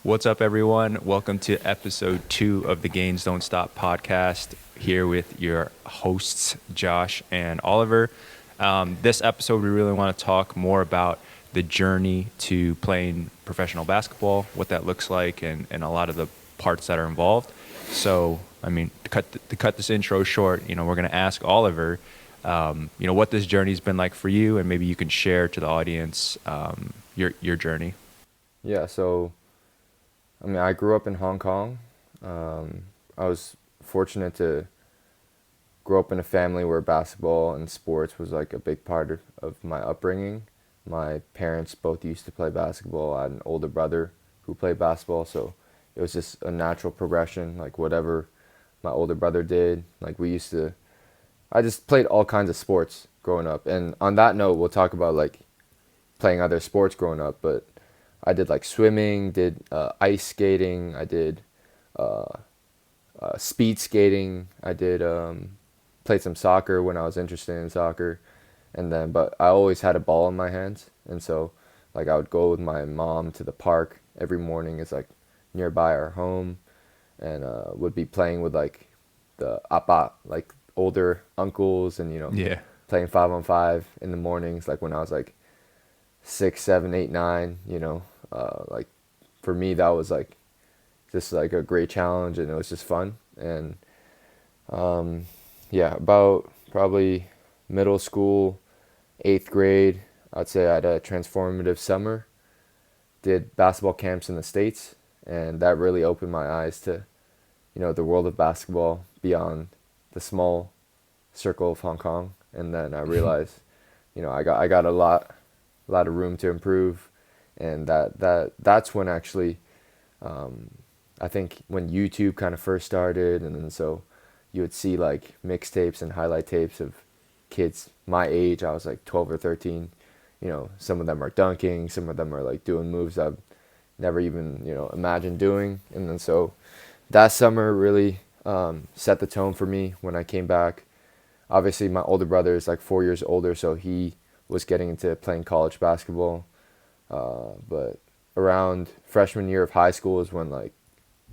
What's up, everyone? Welcome to episode 2 of the Don't Stop Podcast. Here with your hosts, Josh and Oliver. This episode, we really want to talk more about the journey to playing professional basketball, what that looks like, and a lot of the parts that are involved. So, to cut this intro short, we're going to ask Oliver, what this journey's been like for you, and maybe you can share to the audience your journey. Yeah, so I grew up in Hong Kong. I was fortunate to grow up in a family where basketball and sports was like a big part of my upbringing. My parents both used to play basketball. I had an older brother who played basketball, so it was just a natural progression. Like whatever my older brother did, I just played all kinds of sports growing up. And on that note, we'll talk about like playing other sports growing up, but I did like swimming, did ice skating, I did speed skating, I did played some soccer when I was interested in soccer, but I always had a ball in my hands, and so like I would go with my mom to the park every morning. It's like nearby our home, and would be playing with like the apa, like older uncles, and playing 5-on-5 in the mornings, like when I was like 6, 7, 8, 9, like for me that was like just like a great challenge, and it was just fun. And about probably middle school, 8th grade, I'd say I had a transformative summer, did basketball camps in the States, and that really opened my eyes to the world of basketball beyond the small circle of Hong Kong. And then I realized I got a lot of room to improve, and that's when actually I think when YouTube kind of first started, and then so you would see like mixtapes and highlight tapes of kids my age. I was like 12 or 13. Some of them are dunking, some of them are like doing moves I've never even imagined doing. And then so that summer really set the tone for me when I came back. Obviously my older brother is like 4 years older, so he was getting into playing college basketball, but around freshman year of high school is when like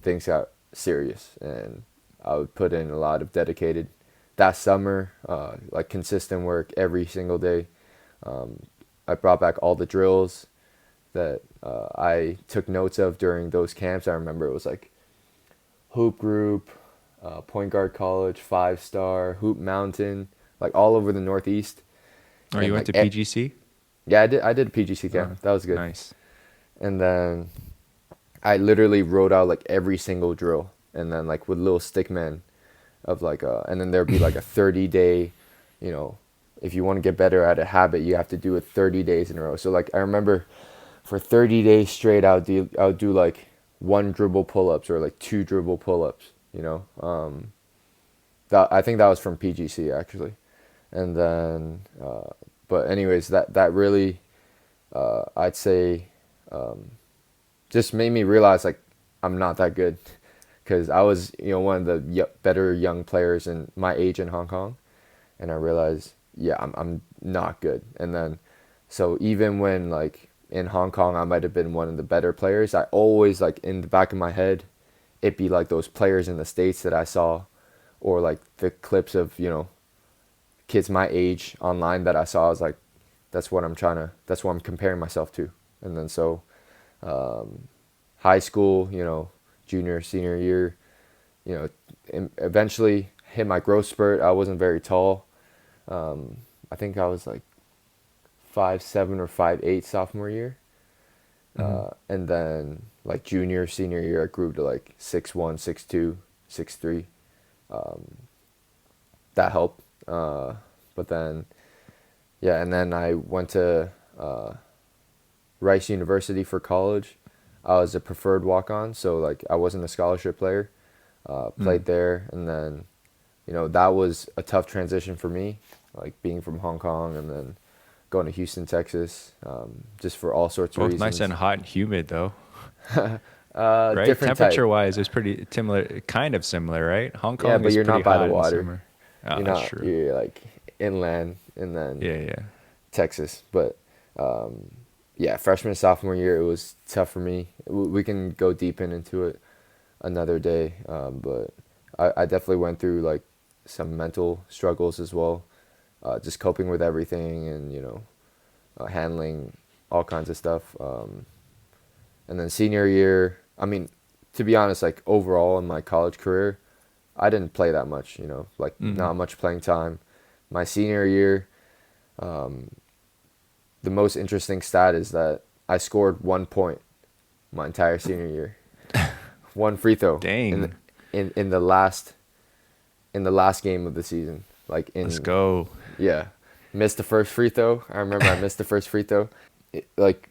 things got serious, and I would put in a lot of dedicated that summer, like consistent work every single day. I brought back all the drills that I took notes of during those camps. I remember it was like hoop group, point guard college, 5-star, hoop mountain, like all over the Northeast. Oh, you went to PGC? Yeah, I did a PGC camp. That was good. Nice. And then I literally wrote out like every single drill, and then like with little stick man of like and then there'd be like a 30-day, if you want to get better at a habit, you have to do it 30 days in a row. So like I remember for 30 days straight, I would do like 1 dribble pull-ups or like 2 dribble pull-ups, I think that was from PGC actually. And then but anyways, that really I'd say just made me realize like I'm not that good, because I was one of the better young players in my age in Hong Kong, and I realized I'm not good. And then so even when like in Hong Kong I might have been one of the better players, I always like in the back of my head it'd be like those players in the States that I saw, or like the clips of kids my age online that I saw. I was like, that's what I'm comparing myself to. And then so high school, junior, senior year, eventually hit my growth spurt. I wasn't very tall. I think I was like 5'7" or 5'8" sophomore year. And then like junior, senior year, I grew to like 6'1", 6'2", 6'3". That helped. But then, and then I went to Rice University for college. I was a preferred walk-on, so like I wasn't a scholarship player. Played there, and then, that was a tough transition for me, like being from Hong Kong and then going to Houston, Texas, just for all sorts of reasons. Both nice and hot and humid though. Right? Different temperature-wise, it's pretty similar, kind of similar, right? Hong Kong, yeah, but is you're pretty not by hot the water. in summer. Oh, You're that's not. true. You're like inland, and then Yeah. Texas. But yeah, freshman, sophomore year, it was tough for me. We can go deep into it another day, but I definitely went through like some mental struggles as well, just coping with everything and, handling all kinds of stuff. And then senior year, I mean, to be honest, like overall in my college career, I didn't play that much, like not much playing time. My senior year, the most interesting stat is that I scored 1 point my entire senior year. One free throw. Dang. In the last game of the season. Like Let's go. Yeah. Missed the first free throw. I remember I missed the first free throw. Like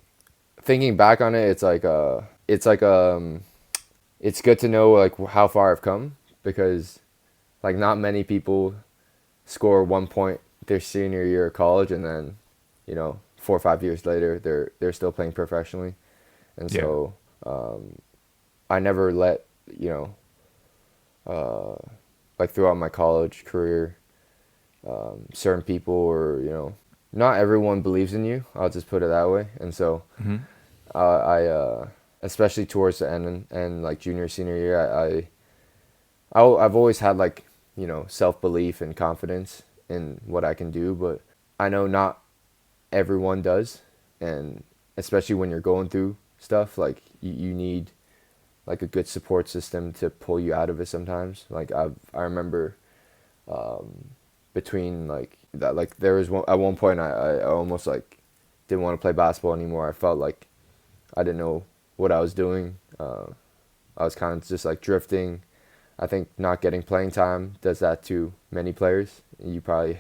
thinking back on it, it's good to know like how far I've come, because like not many people score 1 point their senior year of college and then, 4 or 5 years later they're still playing professionally. And so I never let, like throughout my college career, certain people or, not everyone believes in you. I'll just put it that way. And so I especially towards the end and like junior, senior year, I've always had like, self-belief and confidence in what I can do, but I know not everyone does. And especially when you're going through stuff, like you need like a good support system to pull you out of it sometimes. Like I remember between like that, like there was at one point I almost like didn't want to play basketball anymore. I felt like I didn't know what I was doing. I was kind of just like drifting. I think not getting playing time does that to many players. You probably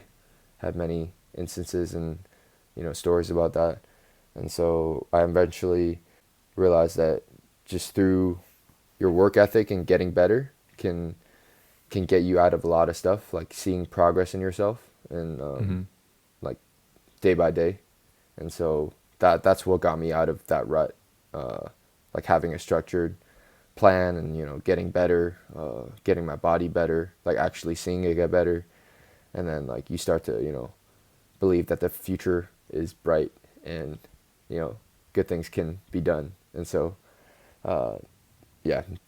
have many instances and, stories about that. And so I eventually realized that just through your work ethic and getting better can get you out of a lot of stuff, like seeing progress in yourself and like day by day. And so that's what got me out of that rut, like having a structured plan and, getting better, getting my body better, like actually seeing it get better. And then like you start to, believe that the future is bright and, good things can be done. And so, to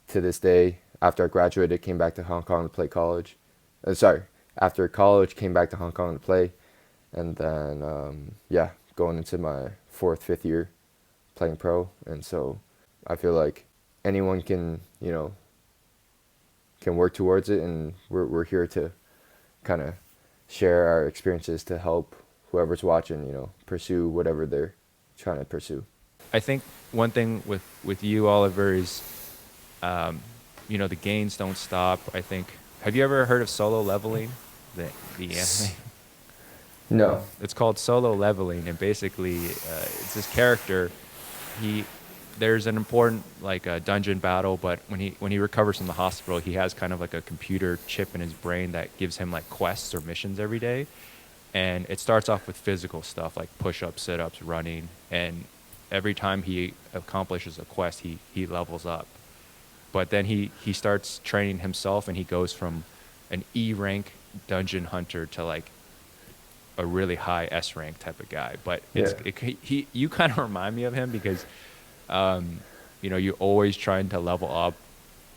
this day, after I graduated, came back to Hong Kong to play college. After college, came back to Hong Kong to play. And then, going into my 4th, 5th year playing pro. And so I feel like anyone can, can work towards it. And we're here to kind of share our experiences to help whoever's watching, pursue whatever they're trying to pursue. I think one thing with you, Oliver, is, the gains don't stop. I think, have you ever heard of solo leveling, the anime? No. It's called Solo Leveling, and basically it's this character. There's an important like dungeon battle, but when he recovers from the hospital, he has kind of like a computer chip in his brain that gives him like quests or missions every day. And it starts off with physical stuff like push-ups, sit-ups, running, and every time he accomplishes a quest, he levels up. But then he starts training himself, and he goes from an E rank dungeon hunter to like a really high S rank type of guy. But you kind of remind me of him because you're always trying to level up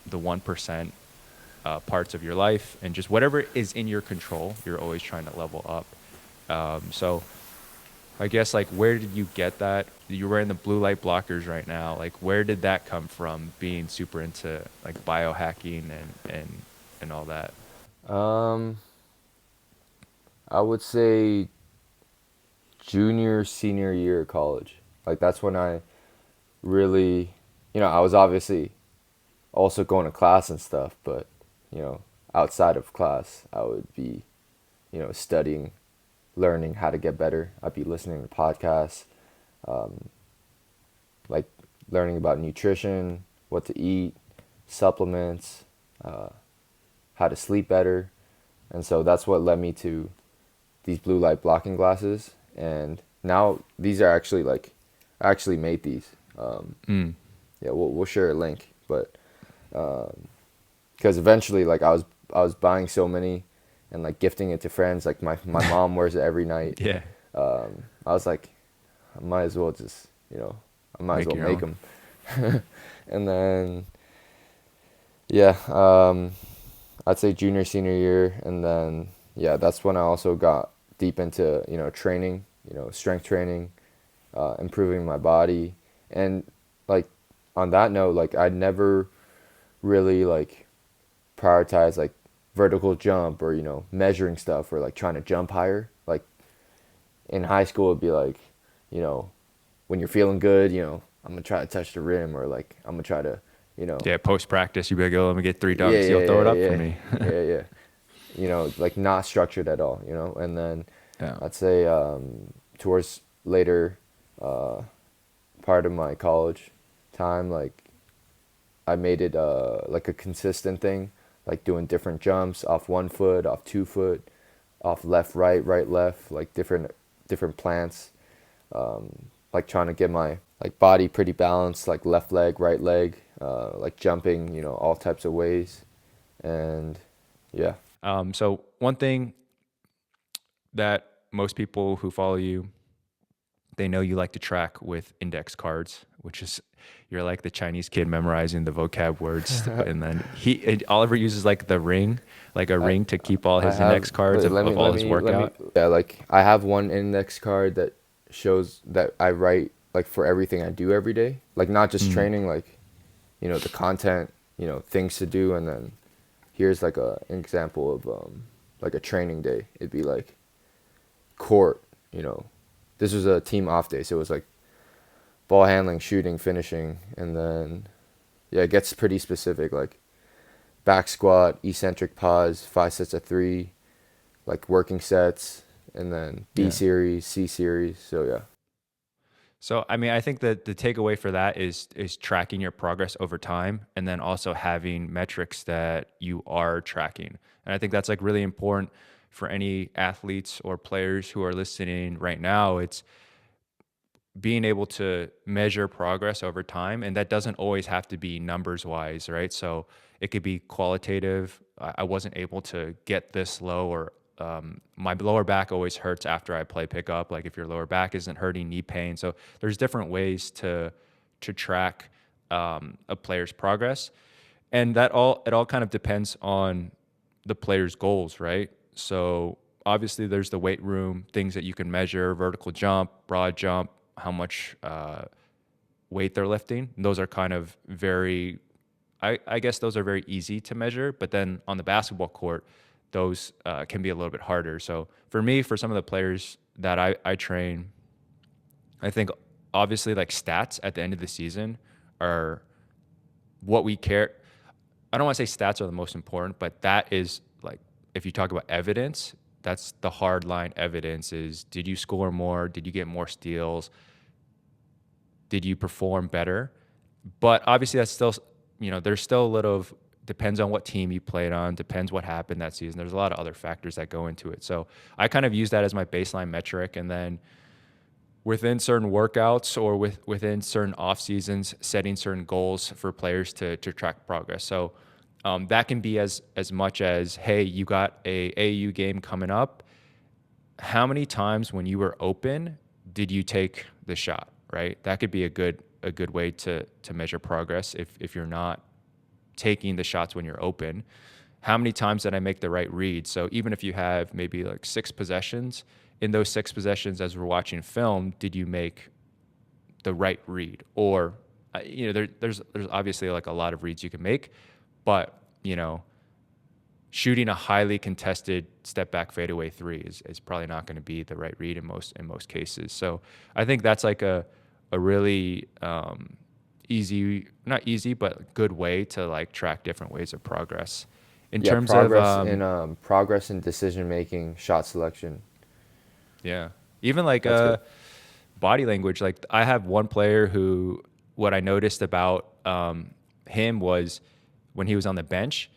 the 1% parts of your life, and just whatever is in your control, you're always trying to level up. So I guess like, where did you get that? You're wearing the blue light blockers right now. Like, where did that come from, being super into like biohacking and all that? I would say junior, senior year of college. Like that's when I really, I was obviously also going to class and stuff, but, outside of class, I would be, studying, learning how to get better. I'd be listening to podcasts, like learning about nutrition, what to eat, supplements, how to sleep better. And so that's what led me to these blue light blocking glasses. And now these are actually like, I actually made these. Yeah, we'll share a link, but because eventually like I was buying so many and like gifting it to friends. Like my mom wears it every night. Yeah. I was like, I might as well just I might as Make well your make own. them. And then, yeah, I'd say junior, senior year. And then, yeah, that's when I also got deep into, training, strength training, improving my body. And like on that note, like I'd never really like prioritize like vertical jump or, measuring stuff or like trying to jump higher. Like in high school, it'd be like, when you're feeling good, I'm gonna try to touch the rim, or like I'm gonna try to, Yeah, post practice, you'd be like, "Oh, let me get 3 yeah, dunks. You'll throw it up for me." yeah. Like not structured at all, And then Yeah. I'd say towards later part of my college time, like I made it like a consistent thing, like doing different jumps off 1 foot, off 2 foot, off left, right, right, left, like different plants, like trying to get my like body pretty balanced, like left leg, right leg, like jumping, all types of ways, and yeah. So one thing that most people who follow you, they know you like to track with index cards, which is you're like the Chinese kid memorizing the vocab words, and then Oliver uses like the ring, like a ring to keep all his index cards of all his workout. Yeah, like I have one index card that shows that I write like for everything I do every day, like not just training, like the content, things to do, and then here's like an example of like a training day. It'd be like court, this was a team off day, so it was like ball handling, shooting, finishing, and then yeah, it gets pretty specific, like back squat, eccentric pause, 5 sets of 3, like working sets, and then B series, C series. So yeah. So, I mean, I think that the takeaway for that is tracking your progress over time, and then also having metrics that you are tracking. And I think that's like really important for any athletes or players who are listening right now. It's being able to measure progress over time, and that doesn't always have to be numbers wise, right? So it could be qualitative. I wasn't able to get this low, or my lower back always hurts after I play pickup. Like if your lower back isn't hurting, knee pain. So there's different ways to track a player's progress, and it all kind of depends on the player's goals, right? So obviously there's the weight room, things that you can measure: vertical jump, broad jump, how much weight they're lifting. And those are kind of very, I guess those are very easy to measure. But then on the basketball court, those can be a little bit harder. So for me, for some of the players that I train, I think obviously like stats at the end of the season are what we care. I don't want to say stats are the most important, but that is like, if you talk about evidence, that's the hard line evidence is, did you score more? Did you get more steals? Did you perform better? But obviously that's still, there's still a little of, depends on what team you played on, depends what happened that season. There's a lot of other factors that go into it. So I kind of use that as my baseline metric. And then within certain workouts or within certain off seasons, setting certain goals for players to track progress. So that can be as much as, hey, you got a AAU game coming up. How many times when you were open did you take the shot, right? That could be a good way to measure progress if you're not taking the shots when you're open. How many times did I make the right read? So even if you have maybe like 6 possessions, in those 6 possessions as we're watching film, did you make the right read? Or there's obviously like a lot of reads you can make, but shooting a highly contested step back fadeaway 3 is probably not going to be the right read in most cases. So I think that's like a really easy, not easy, but good way to like track different ways of progress. In terms of progress in decision making, shot selection. Yeah, even like body language. Like I have one player who, what I noticed about him was when he was on the bench,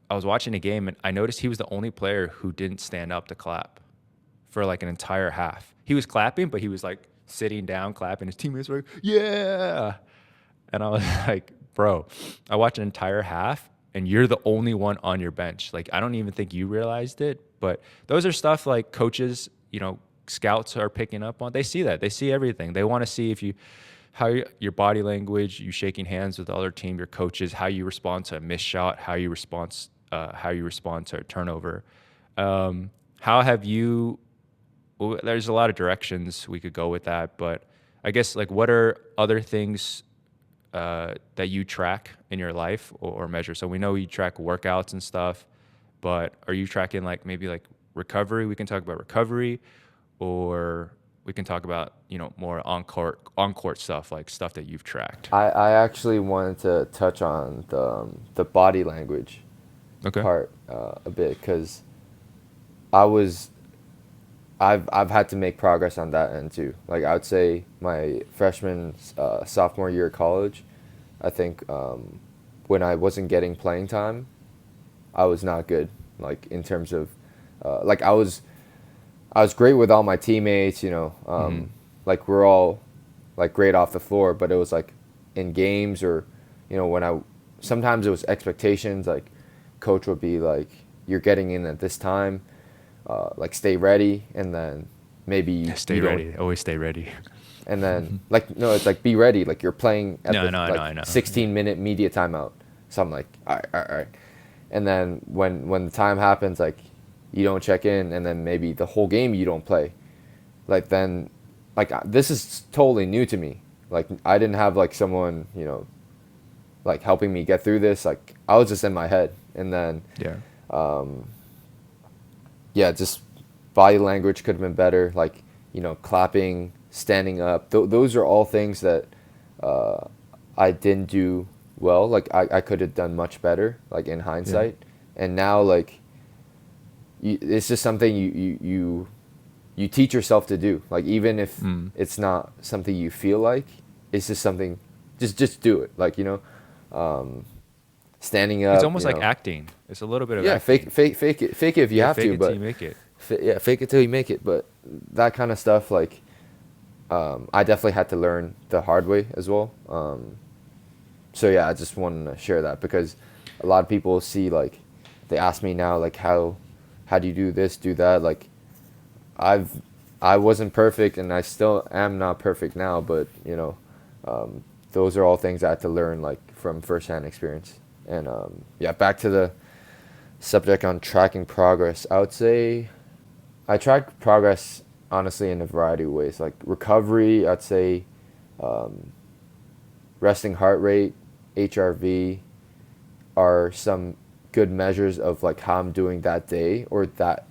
I was watching a game and I noticed he was the only player who didn't stand up to clap for like an entire half. He was clapping, but he was like sitting down clapping. His teammates were like, yeah. And I was like, bro, I watched an entire half and you're the only one on your bench. Like, I don't even think you realized it, but those are stuff like coaches, scouts are picking up on. They see that. They see everything. They want to see your body language, you shaking hands with the other team, your coaches, how you respond to a missed shot, how you respond to a turnover. How have you? Well, there's a lot of directions we could go with that, but I guess like what are other things that you track in your life or measure? So we know you track workouts and stuff, but are you tracking like maybe like recovery? We can talk about recovery, or we can talk about, more on-court stuff, like stuff that you've tracked. I actually wanted to touch on the body language part a bit, because I've had to make progress on that end too. Like I would say my freshman, sophomore year of college, I think when I wasn't getting playing time, I was not good. Like in terms of, like I was great with all my teammates, like we're all like great off the floor, but it was like in games or, sometimes it was expectations, like coach would be like, you're getting in at this time, like stay ready, and then maybe always stay ready. And then like, no, it's like be ready, like you're playing at I know. 16-minute media timeout. So I'm like, all right. And then when the time happens, like you don't check in, and then maybe the whole game you don't play. Like then, like this is totally new to me. Like I didn't have like someone, like helping me get through this. Like I was just in my head, and then just body language could have been better. Like clapping, standing up. Those are all things that I didn't do well. Like I could have done much better. Like in hindsight, and now like it's just something you teach yourself to do. Like even if it's not something you feel like, it's just something. Just do it. Like standing up. It's almost like acting. It's a little bit of acting. Fake it if you have to. But fake it till you make it. Fake it till you make it. But that kind of stuff, like I definitely had to learn the hard way as well. So I just wanted to share that, because a lot of people see, like they ask me now, like how do you do this, do that? Like I wasn't perfect, and I still am not perfect now, but those are all things I had to learn, like from firsthand experience. And back to the subject on tracking progress. I would say I track progress honestly in a variety of ways. Like recovery, I'd say resting heart rate, HRV are some good measures of like how I'm doing that day or that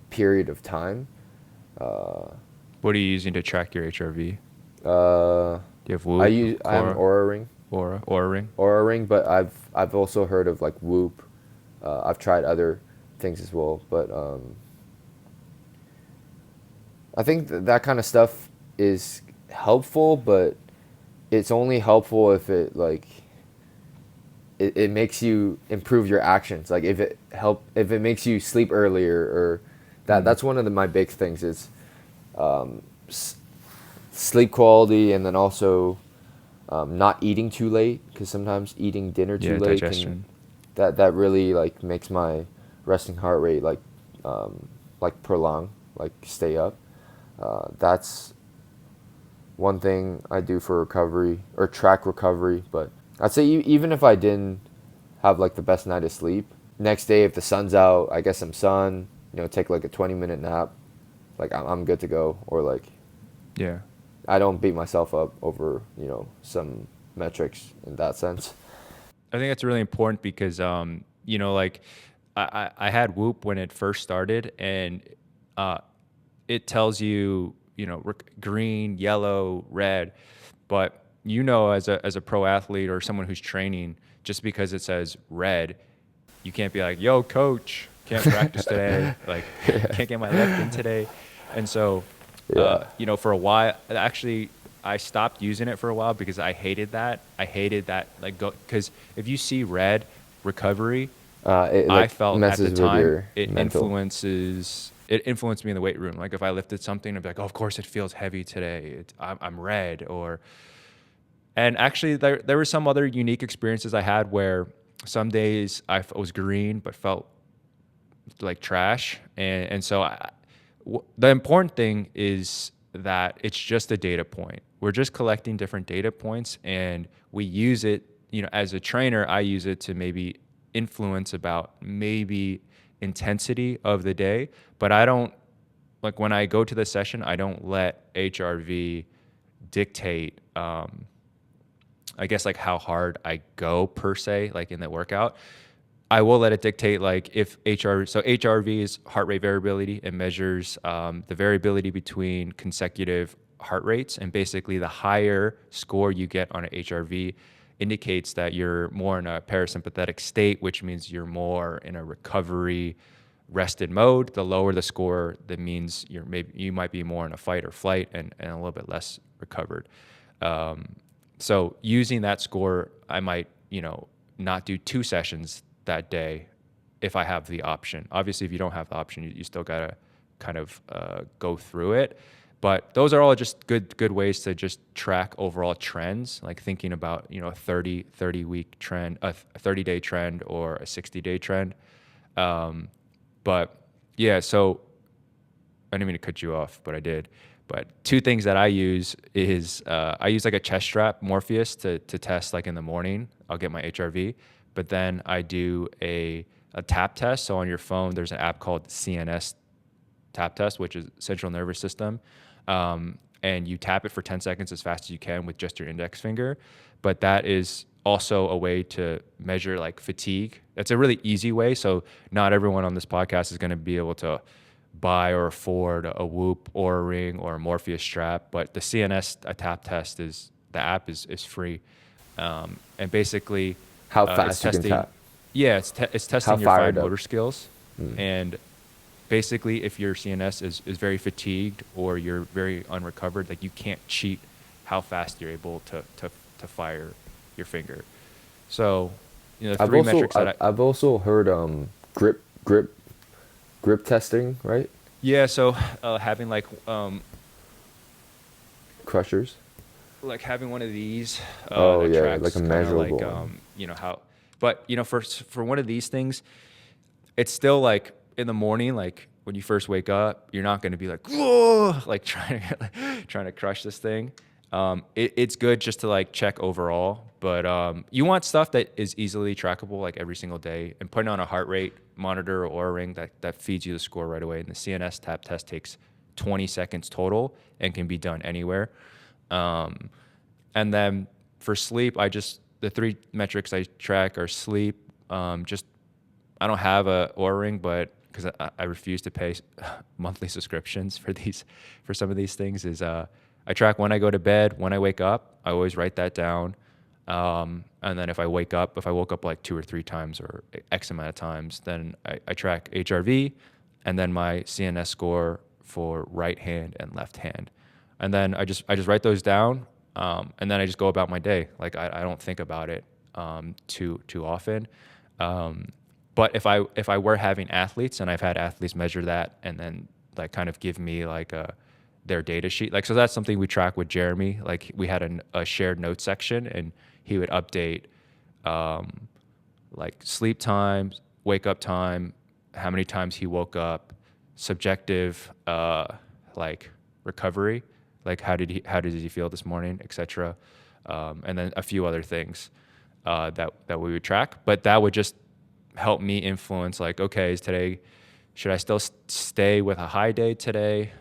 period of time. What are you using to track your HRV? Do you have Whoop? I have Aura Ring. Aura Ring, but I've also heard of like Whoop. I've tried other things as well, but I think that kind of stuff is helpful, but it's only helpful if it like it makes you improve your actions. Like if it makes you sleep earlier, or that's one of my big things is sleep quality, and then also not eating too late, because sometimes eating dinner too late digestion. That really like makes my resting heart rate like prolong, like stay up. That's one thing I do for recovery, or track recovery. But I'd say even if I didn't have like the best night of sleep, next day if the sun's out, I get some sun, take like a 20-minute nap, like I'm good to go. Or like I don't beat myself up over some metrics in that sense. I think that's really important, because like I had Whoop when it first started, and it tells you green, yellow, red, but as a pro athlete or someone who's training, just because it says red, you can't be like, yo coach, can't practice today, like can't get my left in today. And so for a while, actually I stopped using it for a while, because I hated that like because if you see red recovery, I felt at the time it influenced me in the weight room. Like if I lifted something, I'd be like, oh, of course it feels heavy today, I'm red. And actually there were some other unique experiences I had where some days I was green but felt like trash, and so the important thing is that it's just a data point. We're just collecting different data points, and we use it, as a trainer, I use it to maybe influence about maybe intensity of the day, but I don't, like when I go to the session, I don't let HRV dictate, I guess like how hard I go per se, like in the workout. I will let it dictate, like if HRV is heart rate variability. It measures the variability between consecutive heart rates, and basically the higher score you get on an HRV indicates that you're more in a parasympathetic state, which means you're more in a recovery rested mode. The lower the score, that means you might be more in a fight or flight and a little bit less recovered. So using that score, I might, not do 2 sessions that day if I have the option. Obviously, if you don't have the option, you still gotta kind of go through it. But those are all just good ways to just track overall trends, like thinking about, a 30 week trend, a 30-day trend, or a 60-day trend. But yeah, so I didn't mean to cut you off, but I did. But 2 things that I use is I use like a chest strap, Morpheus, to test like in the morning. I'll get my HRV, but then I do a tap test. So on your phone, there's an app called CNS tap test, which is central nervous system. And you tap it for 10 seconds as fast as you can with just your index finger. But that is also a way to measure like fatigue. That's a really easy way. So not everyone on this podcast is going to be able to buy or afford a Whoop or a Ring or a Morpheus strap, but the CNS tap test the app is free. And basically How fast you can tap? Yeah, it's testing your fine motor skills. And basically, if your CNS is very fatigued or you're very unrecovered, like you can't cheat how fast you're able to fire your finger. So, 3 metrics that I've also heard grip testing, right? Yeah, so having like crushers, like having one of these. Oh that yeah, tracks like a kinda measurable like one. how, but for one of these things, it's still like in the morning, like when you first wake up, you're not going to be like, whoa, like trying to crush this thing. It's good just to like check overall, but you want stuff that is easily trackable like every single day, and putting on a heart rate monitor or Oura Ring that feeds you the score right away. And the CNS tap test takes 20 seconds total and can be done anywhere. And then for sleep, the 3 metrics I track are sleep. I don't have a Oura Ring, but because I refuse to pay monthly subscriptions for some of these things, is I track when I go to bed, when I wake up. I always write that down. And then if I woke up like 2 or 3 times or X amount of times, then I track HRV and then my CNS score for right hand and left hand. And then I just write those down. And then I just go about my day. Like I don't think about it too often. But if I were having athletes, and I've had athletes measure that and then like kind of give me like their data sheet, like, so that's something we track with Jeremy. Like we had a shared notes section, and he would update like sleep time, wake up time, how many times he woke up, subjective like recovery, like how did he feel this morning, etc. And then a few other things that we would track. But that would just help me influence, like, okay, should I still stay with a high day today?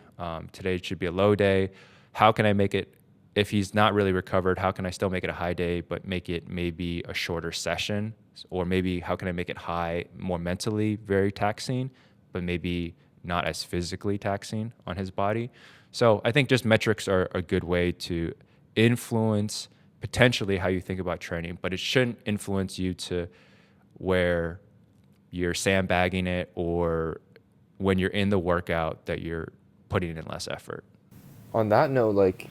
Today should be a low day. How can I make it, if he's not really recovered, how can I still make it a high day, but make it maybe a shorter session? Or maybe how can I make it high, more mentally very taxing, but maybe not as physically taxing on his body? So I think just metrics are a good way to influence potentially how you think about training, but it shouldn't influence you to where you're sandbagging it, or when you're in the workout that you're putting in less effort. On that note, like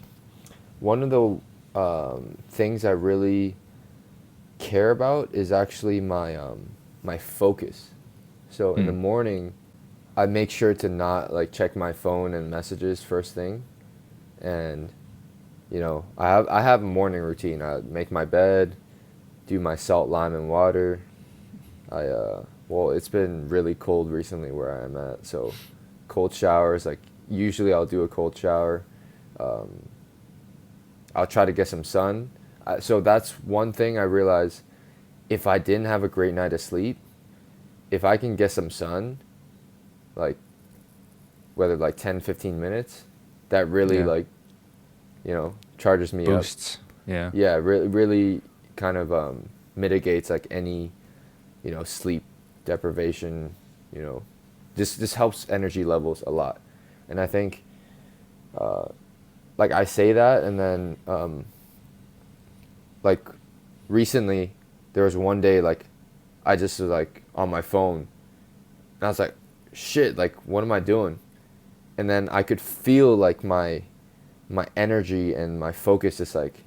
one of the things I really care about is actually my focus. So in the morning, I make sure to not like check my phone and messages first thing, and I have a morning routine. I make my bed, do my salt, lime, and water. Well, it's been really cold recently where I'm at, so cold showers. Like usually I'll do a cold shower. I'll try to get some sun. So that's one thing I realized. If I didn't have a great night of sleep, if I can get some sun, like whether like 10, 15 minutes, that really like, charges me Boosts. up. Yeah. Really kind of mitigates like any, sleep deprivation, just helps energy levels a lot. And I think, like I say that, and then like recently there was one day like I just was like on my phone and I was like, shit, like what am I doing? And then I could feel like my energy and my focus just like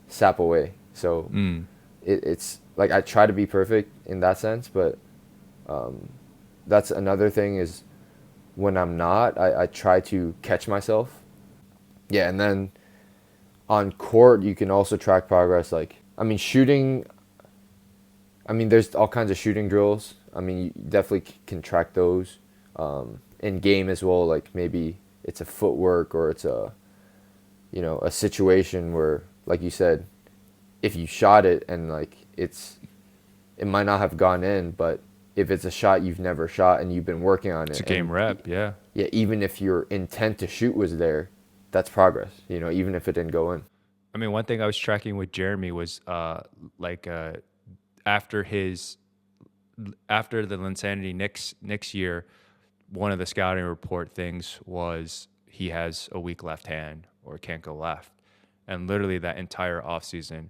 sap away. So it's like I try to be perfect in that sense, but that's another thing is when I'm not, I try to catch myself. Yeah, and then on court, you can also track progress. Like, I mean, shooting, there's all kinds of shooting drills. I mean, you definitely can track those. In game as well, like maybe it's a footwork or it's a situation where, like you said, if you shot it and like it might not have gone in, but if it's a shot you've never shot and you've been working on it. It's a game rep, yeah. Yeah, even if your intent to shoot was there, that's progress, even if it didn't go in. I mean, one thing I was tracking with Jeremy was after the Linsanity Knicks year, one of the scouting report things was he has a weak left hand or can't go left. And literally that entire offseason,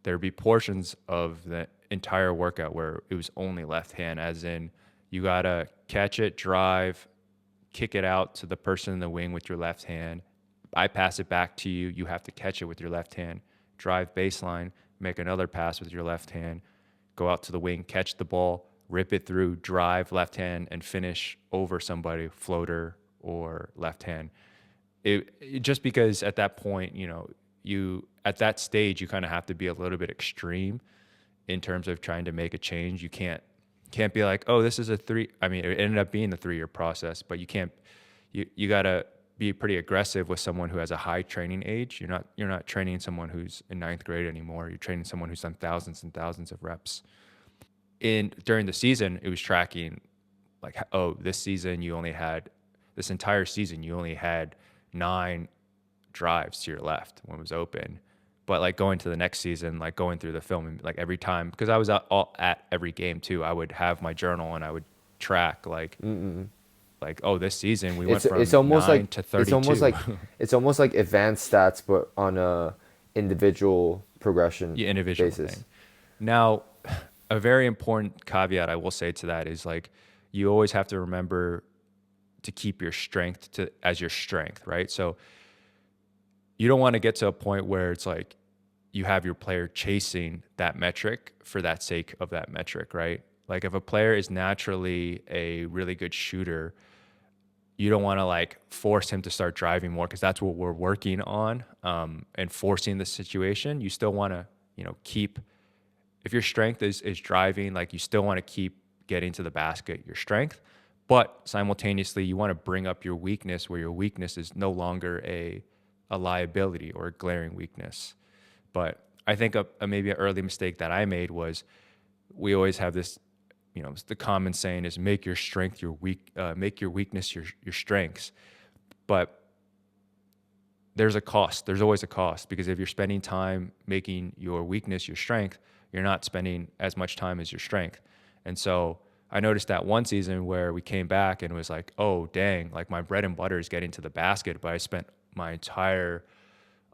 there'd be portions of the entire workout where it was only left hand, as in you got to catch it, drive, kick it out to the person in the wing with your left hand. I pass it back to you. You have to catch it with your left hand, drive baseline, make another pass with your left hand, go out to the wing, catch the ball, rip it through, drive left hand, and finish over somebody, floater or left hand. It just because at that point, you at that stage, you kind of have to be a little bit extreme in terms of trying to make a change. You can't be like, oh, this is a 3. I mean, it ended up being a 3-year process, but you can't. You gotta be pretty aggressive with someone who has a high training age. You're not training someone who's in 9th grade anymore. You're training someone who's done thousands and thousands of reps. During the season, it was tracking like, oh, this entire season you only had 9 drives to your left when it was open. But like going to the next season, like going through the film, and like every time, because I was at every game too, I would have my journal and I would track like, oh, this season we went from 9 to 32. It's almost like advanced stats, but on a individual progression basis. Thing. Now, a very important caveat I will say to that is like, you always have to remember to keep your strength as your strength, right? So you don't want to get to a point where it's like you have your player chasing that metric for that sake of that metric, right? Like if a player is naturally a really good shooter, you don't want to like force him to start driving more, because that's what we're working on, and forcing the situation. You still want to, keep, if your strength is driving, like you still want to keep getting to the basket, your strength, but simultaneously you want to bring up your weakness where your weakness is no longer a liability or a glaring weakness. But I think maybe an early mistake that I made was we always have this, the common saying is make your strength make your weakness your strengths. But there's a cost. There's always a cost, because if you're spending time making your weakness your strength, you're not spending as much time as your strength. And so I noticed that one season where we came back and it was like, oh, dang, like my bread and butter is getting to the basket, but I spent my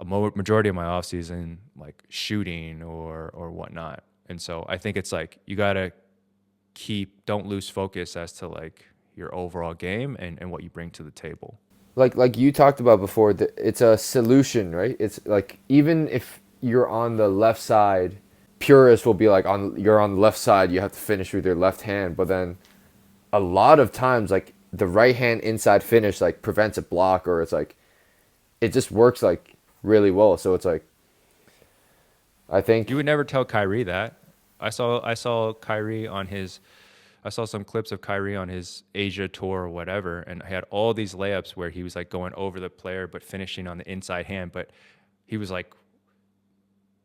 majority of my off season like shooting or whatnot. And so I think it's like you gotta don't lose focus as to like your overall game and what you bring to the table. Like you talked about before, it's a solution, right? It's like even if you're on the left side, purists will be like, you're on the left side, you have to finish with your left hand. But then a lot of times, like the right hand inside finish like prevents a block, or it's like it just works like really well. So it's like, I think you would never tell Kyrie that. I saw Kyrie on his I saw some clips of Kyrie on his Asia tour or whatever, and he had all these layups where he was like going over the player but finishing on the inside hand, but he was like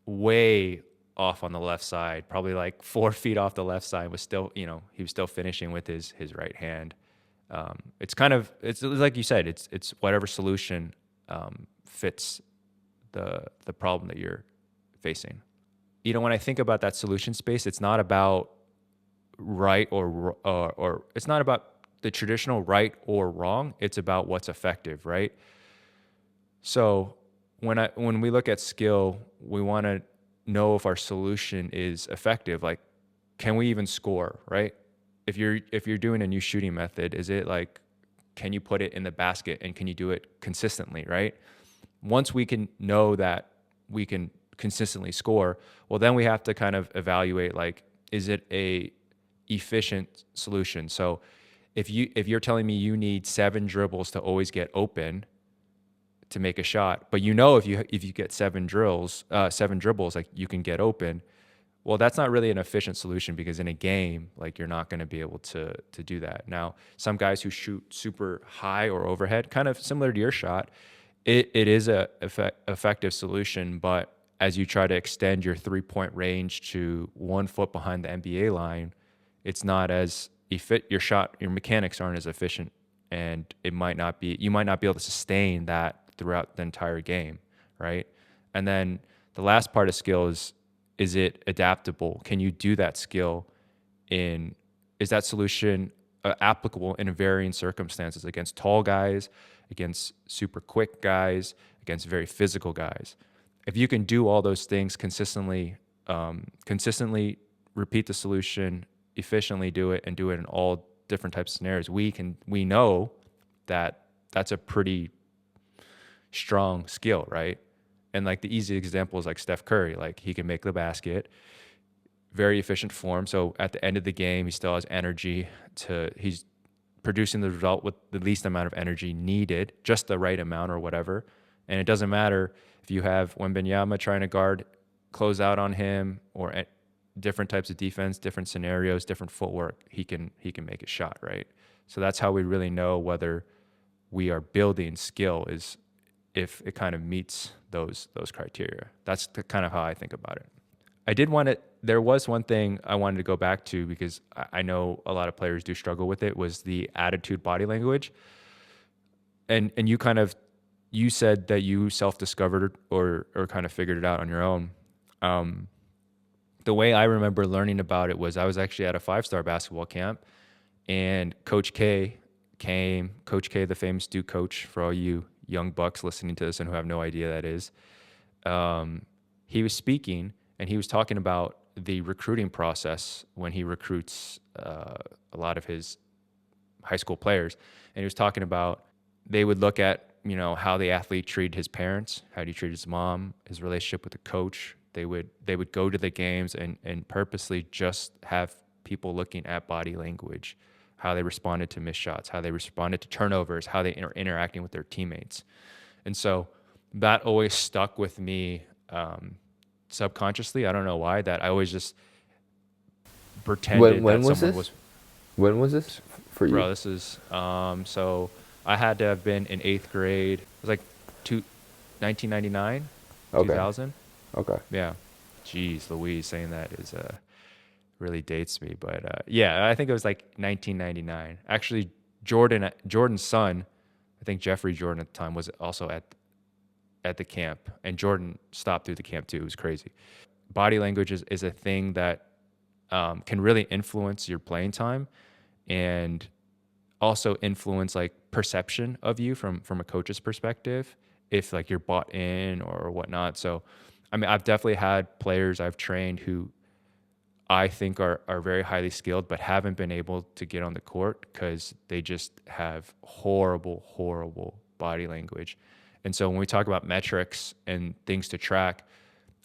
way off on the left side, probably like 4 feet off the left side, was still, he was still finishing with his right hand. It's like you said, it's whatever solution fits the problem that you're facing. When I think about that solution space, it's not about right or it's not about the traditional right or wrong. It's about what's effective, right? So when we look at skill, we want to know if our solution is effective. Like, can we even score, right? If you're doing a new shooting method, is it like, can you put it in the basket and can you do it consistently, right? Once we can know that we can consistently score, well, then we have to kind of evaluate, like, is it a efficient solution? So if you're telling me you need 7 dribbles to always get open to make a shot, but if you get 7 dribbles, like, you can get open, well, that's not really an efficient solution, because in a game, like, you're not going to be able to do that. Now, some guys who shoot super high or overhead, kind of similar to your shot, it is a effective solution, but as you try to extend your 3-point range to 1 foot behind the NBA line, it's not as your mechanics aren't as efficient, and you might not be able to sustain that throughout the entire game, right? And then the last part of skill is it adaptable? Can you do that skill is that solution applicable in varying circumstances, against tall guys, against super quick guys, against very physical guys? If you can do all those things consistently repeat the solution, efficiently do it, and do it in all different types of scenarios, we know that that's a pretty strong skill, right? And like the easy example is like Steph Curry, like, he can make the basket, very efficient form. So at the end of the game, he still has energy he's producing the result with the least amount of energy needed, just the right amount or whatever. And it doesn't matter if you have Wembanyama trying to guard, close out on him, or different types of defense, different scenarios, different footwork, he can make a shot, right? So that's how we really know whether we are building skill, is if it kind of meets those criteria. That's kind of how I think about it. There was one thing I wanted to go back to, because I know a lot of players do struggle with it, was the attitude body language. And you said that you self-discovered or kind of figured it out on your own. The way I remember learning about it was I was actually at a 5-star basketball camp, and Coach K came. Coach K, the famous Duke coach, for all you young bucks listening to this and who have no idea that is. He was speaking, and he was talking about the recruiting process when he recruits a lot of his high school players. And he was talking about, they would look at, how the athlete treated his parents, how did he treat his mom, his relationship with the coach. They would go to the games and purposely just have people looking at body language, how they responded to missed shots, how they responded to turnovers, how they are interacting with their teammates. And so that always stuck with me subconsciously. I don't know why, that I always just pretended when that was someone this? When was this for you? Bro, this is, so I had to have been in 8th grade. It was like 1999, Okay. 2000. Okay. Yeah. Jeez Louise, saying that is really dates me. But yeah, I think it was like 1999. Actually, Jordan's son, I think Jeffrey Jordan at the time, was also at the camp, and Jordan stopped through the camp too. It was crazy. Body language is a thing that can really influence your playing time, and also influence like perception of you from a coach's perspective, if like you're bought in or whatnot. So I mean, I've definitely had players I've trained who I think are very highly skilled, but haven't been able to get on the court because they just have horrible body language. And so when we talk about metrics and things to track,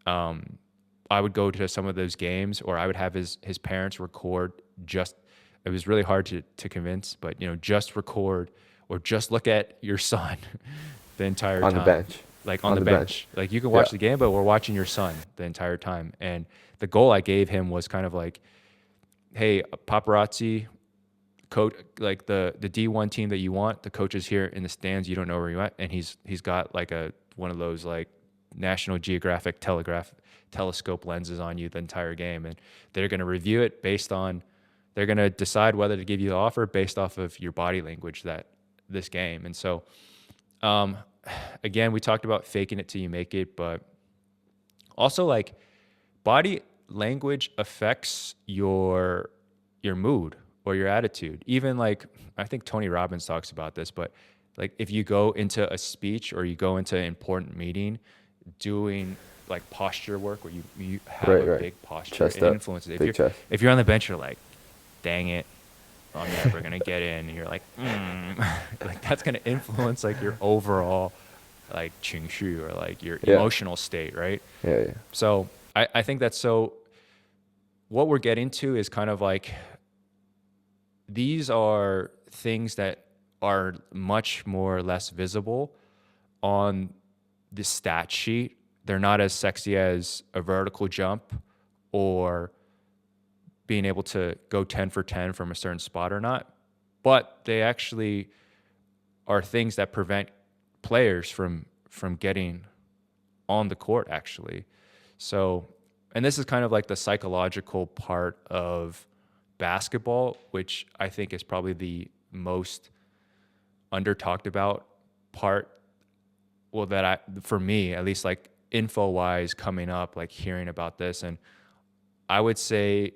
I would go to some of those games, or I would have his parents record. It was really hard to convince, but just record or just look at your son the entire time. On the bench. Like on the bench. Like you can watch the game, but we're watching your son the entire time. And the goal I gave him was kind of like, hey, paparazzi, coach, like the D1 team that you want, the coach is here in the stands, you don't know where you're at, and he's got like one of those like National Geographic telescope lenses on you the entire game, and they're going to review it they're going to decide whether to give you the offer based off of your body language this game. And so again, we talked about faking it till you make it, but also like body language affects your mood or your attitude. Even like, I think Tony Robbins talks about this, but like if you go into a speech or you go into an important meeting doing like posture work where you have a big posture, chest it up, influences it. If you're on the bench, you're like, dang it, I'm never gonna get in, and you're like like that's gonna influence like your overall like 情绪 or like your emotional state, right? Yeah. So I think that's so. What we're getting to is kind of like these are things that are much more less visible on the stat sheet. They're not as sexy as a vertical jump or being able to go 10 for 10 from a certain spot or not, but they actually are things that prevent players from getting on the court actually. So, and this is kind of like the psychological part of basketball, which I think is probably the most under talked about part. Well, for me, at least like info wise coming up, like hearing about this. And I would say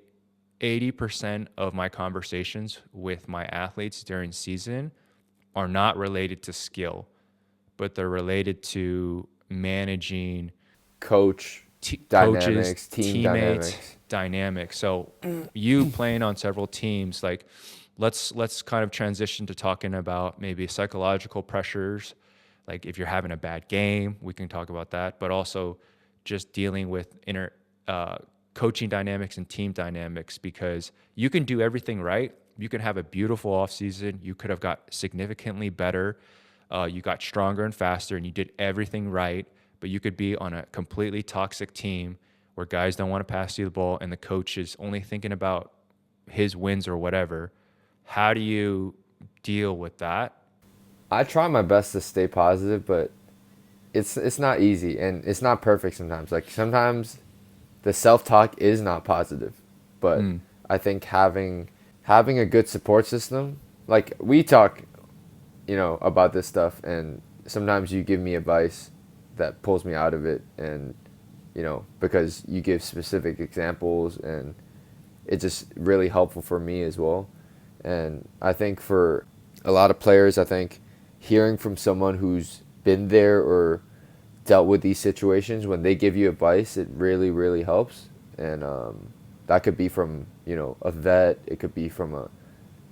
80% of my conversations with my athletes during season are not related to skill, but they're related to managing coaches, teammates, dynamics. So you playing on several teams, like let's kind of transition to talking about maybe psychological pressures. Like if you're having a bad game, we can talk about that, but also just dealing with coaching dynamics and team dynamics, because you can do everything right. You can have a beautiful offseason. You could have got significantly better. You got stronger and faster and you did everything right, but you could be on a completely toxic team where guys don't want to pass you the ball and the coach is only thinking about his wins or whatever. How do you deal with that? I try my best to stay positive, but it's not easy and it's not perfect sometimes. Like sometimes the self-talk is not positive, but I think having a good support system, like we talk, about this stuff, and sometimes you give me advice that pulls me out of it, and because you give specific examples, and it's just really helpful for me as well. And I think for a lot of players, I think hearing from someone who's been there or dealt with these situations, when they give you advice, it really, really helps. And that could be from, a vet, it could be from a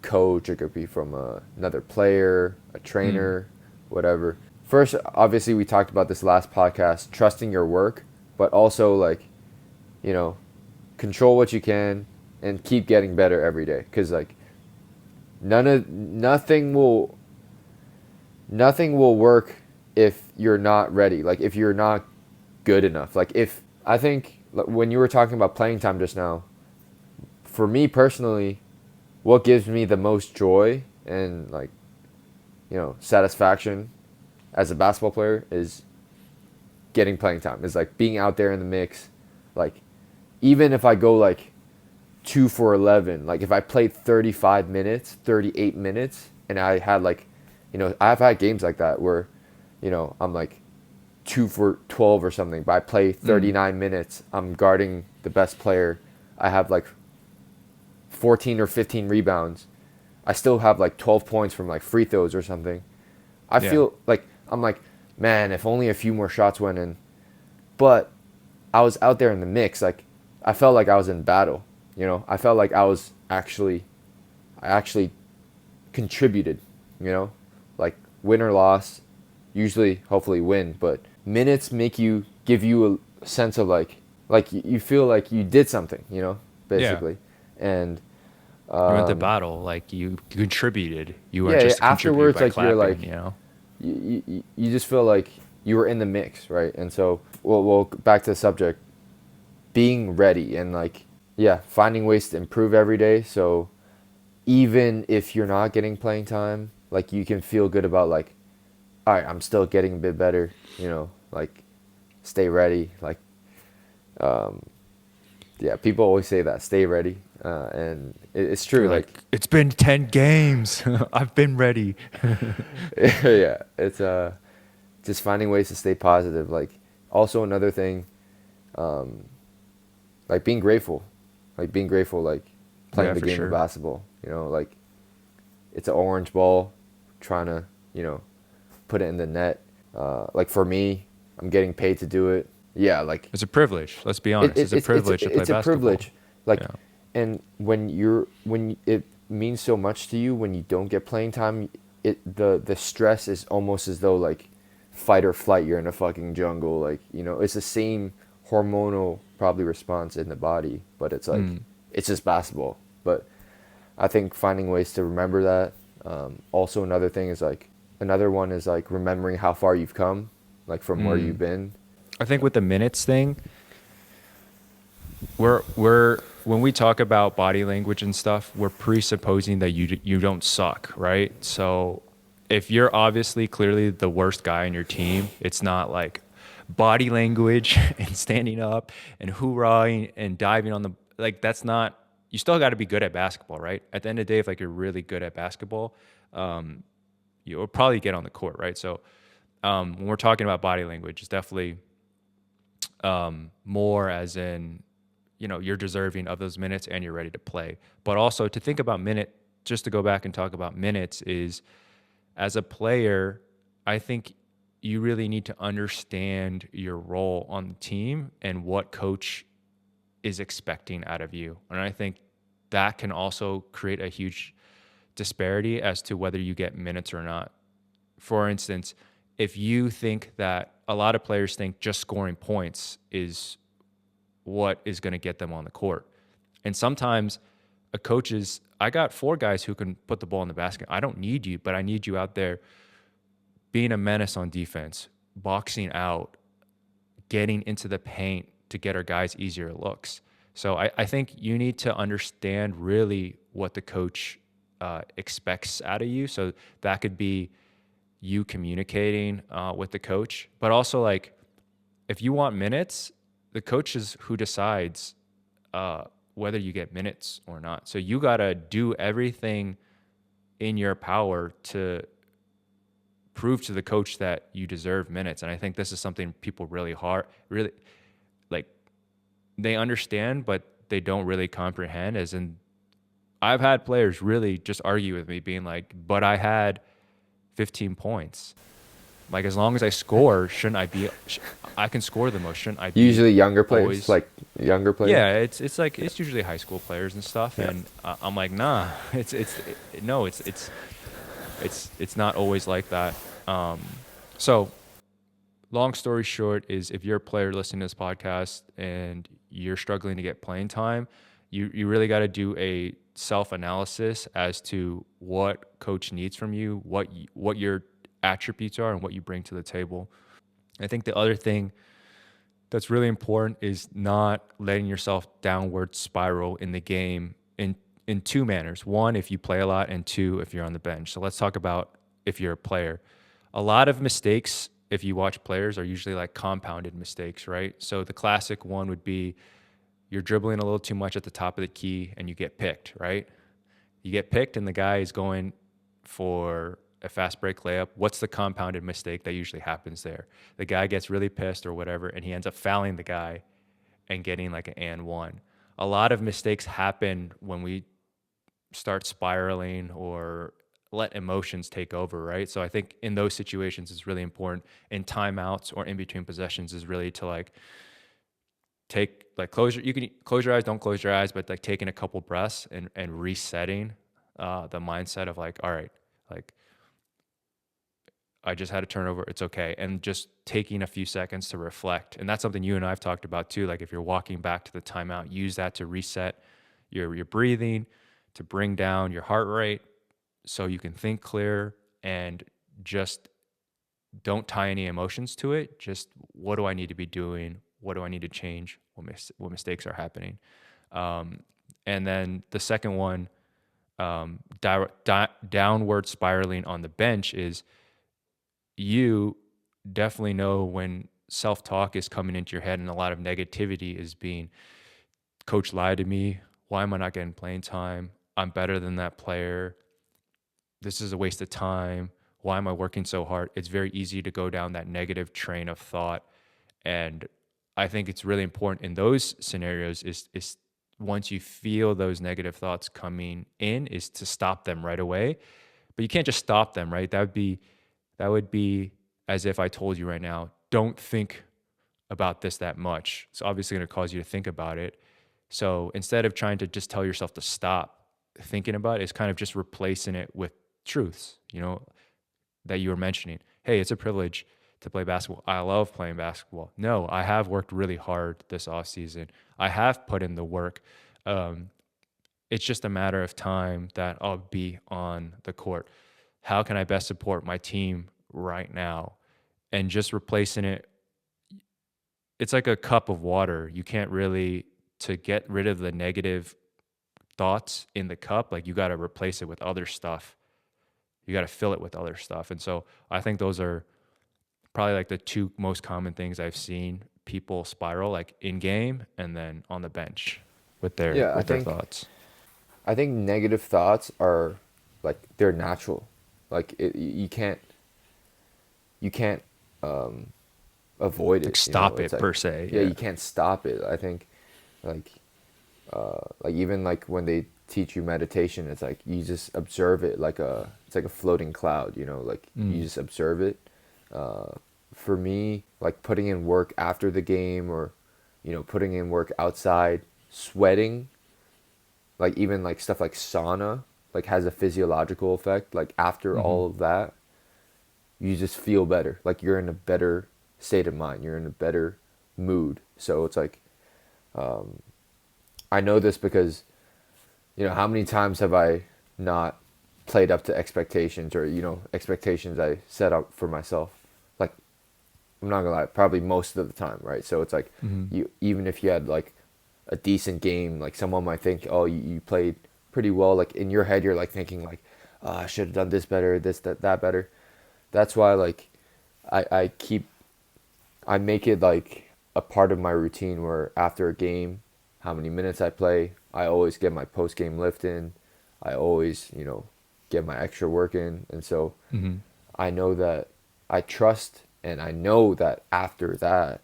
coach, it could be from another player, a trainer, whatever. First, obviously, we talked about this last podcast, trusting your work, but also like, control what you can and keep getting better every day. Because like nothing will work if you're not ready. Like if you're not good enough. Like I think when you were talking about playing time just now, for me personally, what gives me the most joy and like, satisfaction as a basketball player is getting playing time. Is like being out there in the mix. Like even if I go like 2 for 11, like if I played 35 minutes, 38 minutes, and I had like, I've had games like that where, I'm like 2 for 12 or something, but I play 39 minutes. I'm guarding the best player. I have like 14 or 15 rebounds. I still have like 12 points from like free throws or something. I feel like, I'm like, man, if only a few more shots went in. But I was out there in the mix. Like I felt like I was in battle. I felt like I actually contributed, like win or loss, usually hopefully win, but minutes give you a sense of like you feel like you did something, basically. And you went to battle, like you contributed. You weren't just afterwards, by like clapping, you're like, you just feel like you were in the mix, right? And so, well, back to the subject, being ready and like yeah, finding ways to improve every day. So even if you're not getting playing time, like you can feel good about like, all right, I'm still getting a bit better, like stay ready. Like, yeah, people always say that, stay ready. And it's true. You're Like, like, it's been 10 games. I've been ready. yeah, it's just finding ways to stay positive. Like, also another thing, like being grateful, like playing Yeah, the for game of sure. basketball, like it's an orange ball, trying to, put it in the net. Like for me, I'm getting paid to do it. Yeah, like It's a privilege. Let's be it, honest. it It's a privilege to play it's a basketball. privilege. Like, Yeah. and it means so much to you when you don't get playing time. The stress is almost as though like fight or flight. You're in a fucking jungle. Like, it's the same hormonal probably response in the body, but it's like Mm. it's just basketball. But I think finding ways to remember that. Also, another one is like remembering how far you've come, like from where you've Mm. been. I think with the minutes thing, we're when we talk about body language and stuff, we're presupposing that you don't suck, right? So if you're obviously clearly the worst guy in your team, it's not like body language and standing up and hoorahing and diving on the like that's not you still got to be good at basketball, right? At the end of the day, if like you're really good at basketball, you'll probably get on the court, right? So when we're talking about body language, it's definitely more as in, you're deserving of those minutes and you're ready to play. But also to think about just to go back and talk about minutes is as a player, I think you really need to understand your role on the team and what coach is expecting out of you. And I think that can also create a huge disparity as to whether you get minutes or not. For instance, if you think that a lot of players think just scoring points is what is going to get them on the court. And sometimes I got 4 guys who can put the ball in the basket. I don't need you, but I need you out there being a menace on defense, boxing out, getting into the paint to get our guys easier looks. So I think you need to understand really what the coach expects out of you. So that could be you communicating with the coach, but also like if you want minutes, the coach is who decides whether you get minutes or not. So you got to do everything in your power to prove to the coach that you deserve minutes. And I think this is something people really like they understand, but they don't really comprehend. As in, I've had players really just argue with me being like, but I had 15 points. Like, as long as I score, I can score the most. Shouldn't I be Usually younger players, always? like younger players. Yeah, it's like it's usually high school players and stuff, Yeah. and I'm like, nah, no, it's not always like that. So long story short is if you're a player listening to this podcast and you're struggling to get playing time, you really got to do a self-analysis as to what coach needs from you, what your attributes are and what you bring to the table. I think the other thing that's really important is not letting yourself downward spiral in the game in 2 manners. One, if you play a lot, and 2, if you're on the bench. So let's talk about if you're a player. A lot of mistakes, if you watch players, are usually like compounded mistakes, right? So the classic one would be you're dribbling a little too much at the top of the key and you get picked, right? You get picked and the guy is going for a fast break layup. What's the compounded mistake that usually happens there? The guy gets really pissed or whatever, and he ends up fouling the guy and getting like an and one. A lot of mistakes happen when we start spiraling or let emotions take over, right? So I think in those situations, it's really important. In timeouts or in between possessions, is really to like you can close your eyes, don't close your eyes, but like taking a couple breaths and resetting the mindset of like, all right, like I just had a turnover, it's okay, and just taking a few seconds to reflect. And that's something you and I've talked about too. Like if you're walking back to the timeout, use that to reset your breathing, to bring down your heart rate, so you can think clear and just don't tie any emotions to it. Just what do I need to be doing? What do I need to change? What mistakes are happening? And then the second one, downward spiraling on the bench, is you definitely know when self-talk is coming into your head and a lot of negativity is being, coach lied to me. Why am I not getting playing time? I'm better than that player. This is a waste of time. Why am I working so hard? It's very easy to go down that negative train of thought. And I think it's really important in those scenarios is once you feel those negative thoughts coming in, is to stop them right away. But you can't just stop them, right? That would be as if I told you right now, don't think about this that much. It's obviously going to cause you to think about it. So instead of trying to just tell yourself to stop thinking about it, it's kind of just replacing it with truths, that you were mentioning. Hey, it's a privilege to play basketball. I love playing basketball. No, I have worked really hard this off season. I have put in the work. It's just a matter of time that I'll be on the court. How can I best support my team right now? And just replacing it. It's like a cup of water. You can't really, to get rid of the negative thoughts in the cup, like you got to replace it with other stuff. You got to fill it with other stuff. And so I think those are probably like the two most common things I've seen people spiral, like in game and then on the bench with their thoughts. I think negative thoughts are like, they're natural. Like you can't avoid it. Like stop it, like, per se. Yeah, you can't stop it. I think like even like when they teach you meditation, it's like you just observe it it's like a floating cloud, like you just observe it. For me, like putting in work after the game, or putting in work outside, sweating, like even like stuff like sauna, like has a physiological effect. Like after all of that, you just feel better. Like you're in a better state of mind. You're in a better mood. So it's like, I know this because, how many times have I not played up to expectations, or, expectations I set up for myself? Like, I'm not gonna lie, probably most of the time, right? So it's like, even if you had like a decent game, like someone might think, oh, you played pretty well. Like in your head, you're like thinking like, oh, I should have done this better, that better. That's why like I make it like a part of my routine where after a game, how many minutes I play, I always get my post-game lift in. I always, get my extra work in. And so I know that I trust, and I know that after that,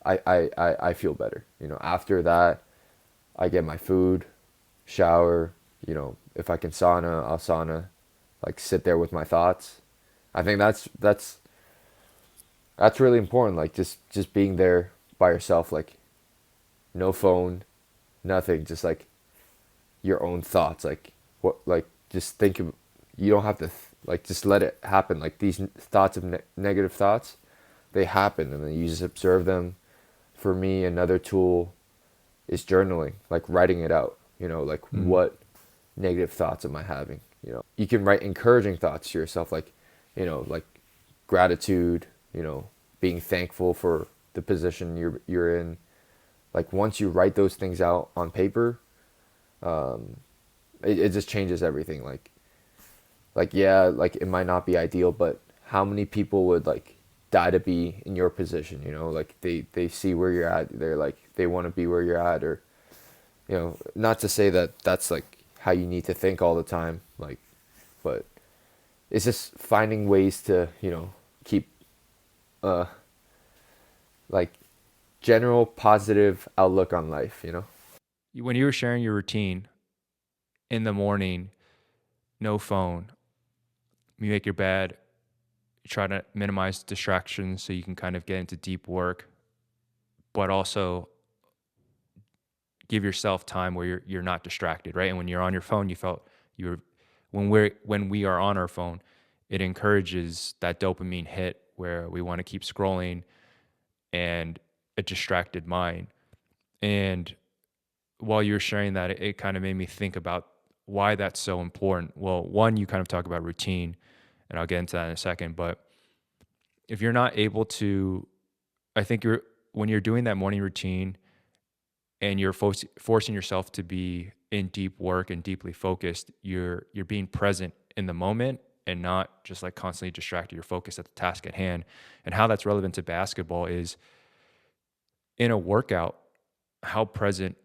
I feel better. After that, I get my food, shower, if I can sauna, I'll sauna, like sit there with my thoughts. I think that's really important. Like just being there by yourself, like no phone, nothing, just like your own thoughts. Like what, like just think of, you don't have to like just let it happen. Like these thoughts of negative thoughts, they happen, and then you just observe them. For me, another tool is journaling, like writing it out. Like what negative thoughts am I having? You can write encouraging thoughts to yourself, like like gratitude, being thankful for the position you're in. Like once you write those things out on paper, it just changes everything. Like yeah, like it might not be ideal, but how many people would like die to be in your position? Like they see where you're at, they're like, they want to be where you're at. Or not to say that that's like how you need to think all the time, like, but it's just finding ways to keep like general positive outlook on life. When you were sharing your routine in the morning, no phone, you make your bed, you try to minimize distractions so you can kind of get into deep work, but also give yourself time where you're not distracted, right? And when you're on your phone, when we are on our phone, it encourages that dopamine hit where we want to keep scrolling, and a distracted mind. And while you were sharing that, it kind of made me think about why that's so important. Well, one, you kind of talk about routine, and I'll get into that in a second. But if you're not able to, I think when you're doing that morning routine and you're forcing yourself to be in deep work and deeply focused, you're being present in the moment and not just like constantly distracted. You're focused at the task at hand. And how that's relevant to basketball is in a workout, how present.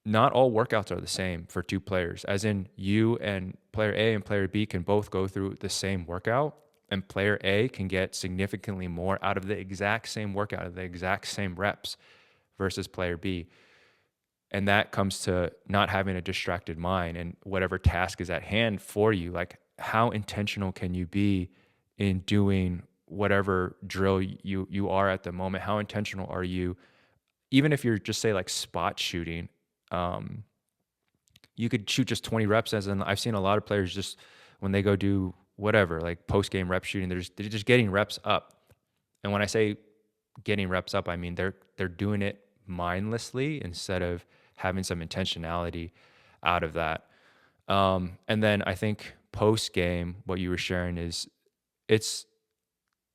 Not all workouts are the same for two players, as in you and player A and player B can both go through the same workout, and player A can get significantly more out of the exact same workout, of the exact same reps versus player B. And that comes to not having a distracted mind and whatever task is at hand for you. Like, how intentional can you be in doing whatever drill you are at the moment? How intentional are you? Even if you're just say like spot shooting, you could shoot just 20 reps, as in I've seen a lot of players just when they go do whatever, like post-game rep shooting, they're just getting reps up. And when I say getting reps up, I mean they're doing it mindlessly instead of having some intentionality out of that. And then I think post-game, what you were sharing is it's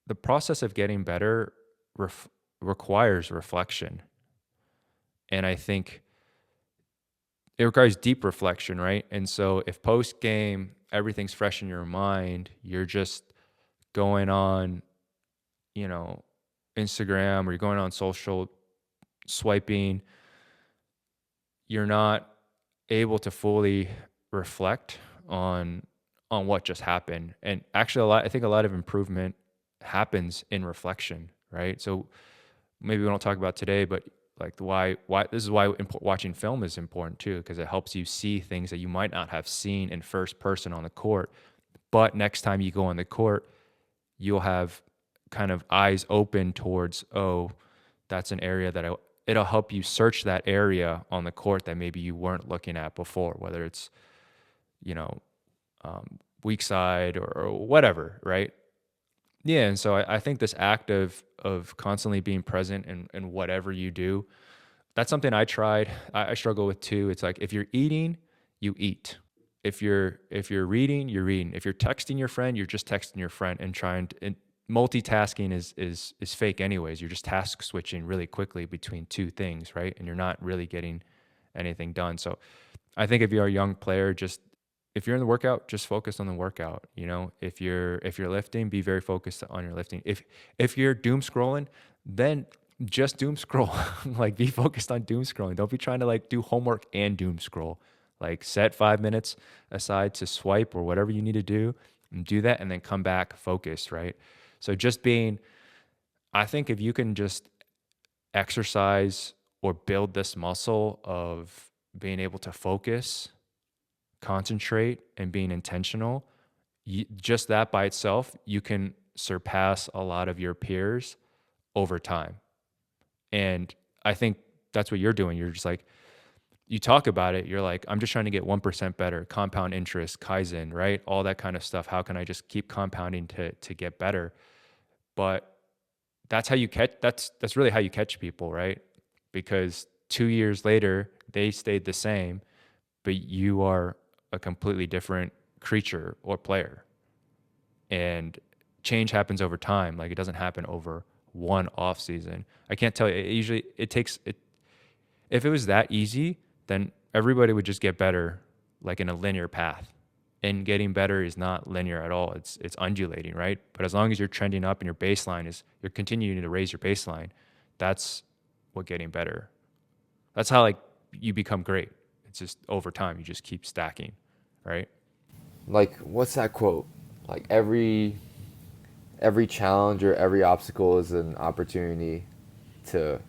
the process of getting better requires reflection. And I think it requires deep reflection, right? And so if post-game, everything's fresh in your mind, you're just going on, Instagram, or you're going on social swiping, you're not able to fully reflect on what just happened. And actually I think a lot of improvement happens in reflection, right? So maybe we don't talk about today, but like why this is why watching film is important too, because it helps you see things that you might not have seen in first person on the court. But next time you go on the court, you'll have kind of eyes open towards, oh, that's an area that it'll help you search that area on the court that maybe you weren't looking at before, whether it's, weak side or whatever, right? Yeah, and so I think this act of constantly being present in whatever you do, that's something I tried. I struggle with too. It's like if you're eating, you eat. If you're reading, you're reading. If you're texting your friend, you're just texting your friend and multitasking is fake anyways. You're just task switching really quickly between two things, right? And you're not really getting anything done. So I think if you're a young player, if you're in the workout, just focus on the workout. If you're lifting, be very focused on your lifting. If you're doom scrolling, then just doom scroll. Like, be focused on doom scrolling. Don't be trying to like do homework and doom scroll. Like, set 5 minutes aside to swipe or whatever you need to do, and do that, and then come back focused, right? So I think if you can just exercise or build this muscle of being able to focus, concentrate, and being intentional, just that by itself, you can surpass a lot of your peers over time. And I think that's what you're doing. You're just like, you talk about it, you're like, I'm just trying to get 1% better, compound interest, Kaizen, right? All that kind of stuff. How can I just keep compounding to get better? But that's really how you catch people, right? Because 2 years later, they stayed the same, but you are a completely different creature or player. And change happens over time. Like, it doesn't happen over one off season. I can't tell you. If it was that easy, then everybody would just get better, like in a linear path. And getting better is not linear at all. It's undulating, right? But as long as you're trending up and your baseline you're continuing to raise your baseline, that's what getting better. That's how like you become great. It's just over time, you just keep stacking, right? Like, what's that quote? Like, every challenge or every obstacle is an opportunity to,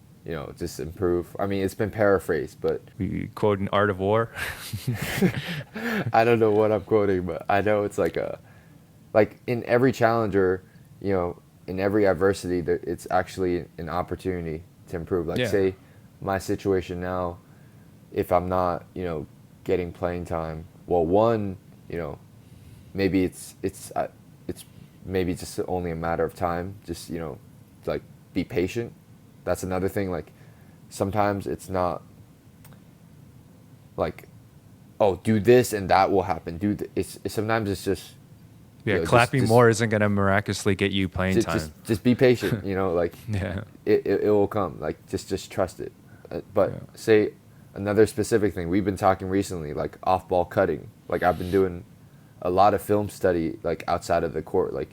just improve. I mean, it's been paraphrased, but We quote in Art of War. I don't know what I'm quoting, but I know it's like in every challenge or, in every adversity, it's actually an opportunity to improve. Like, say my situation now, if I'm not, getting playing time, well, one, maybe it's maybe just only a matter of time. Just, like, be patient. That's another thing. Like, sometimes it's not like, oh, do this and that will happen. Sometimes it's just, clapping more isn't going to miraculously get you playing time. Just be patient, like, Yeah. it will come. Like, just trust it. But say another specific thing we've been talking recently, like off-ball cutting. Like I've been doing a lot of film study, like outside of the court, like,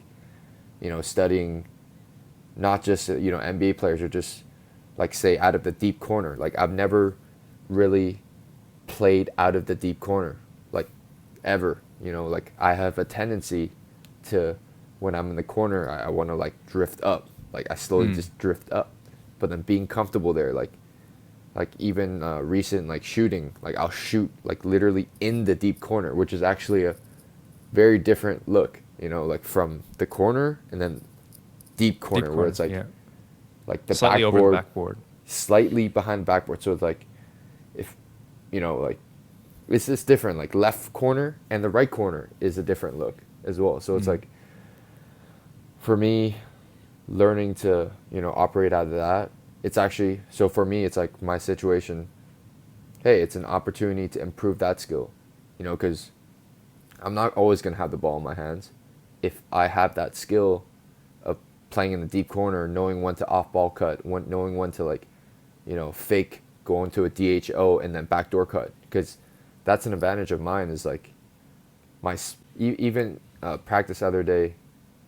studying not just, NBA players, or just like say out of the deep corner. Like I've never really played out of the deep corner, like ever. Like I have a tendency to, when I'm in the corner, I want to like drift up. Like I slowly just drift up. But then being comfortable there, like even recent like shooting, like I'll shoot like literally in the deep corner, which is actually a very different look, like from the corner and then deep corner, where it's like like the slightly backboard, over the backboard, slightly behind the backboard. So it's like, if like it's just different. Like left corner and the right corner is a different look as well. So it's like, for me, learning to operate out of that, it's actually, so for me it's like my situation, hey, it's an opportunity to improve that skill, because I'm not always going to have the ball in my hands. If I have that skill of playing in the deep corner, knowing when to off ball cut, knowing when to like fake go into a DHO and then backdoor cut, because that's an advantage of mine. Is like my even practice the other day,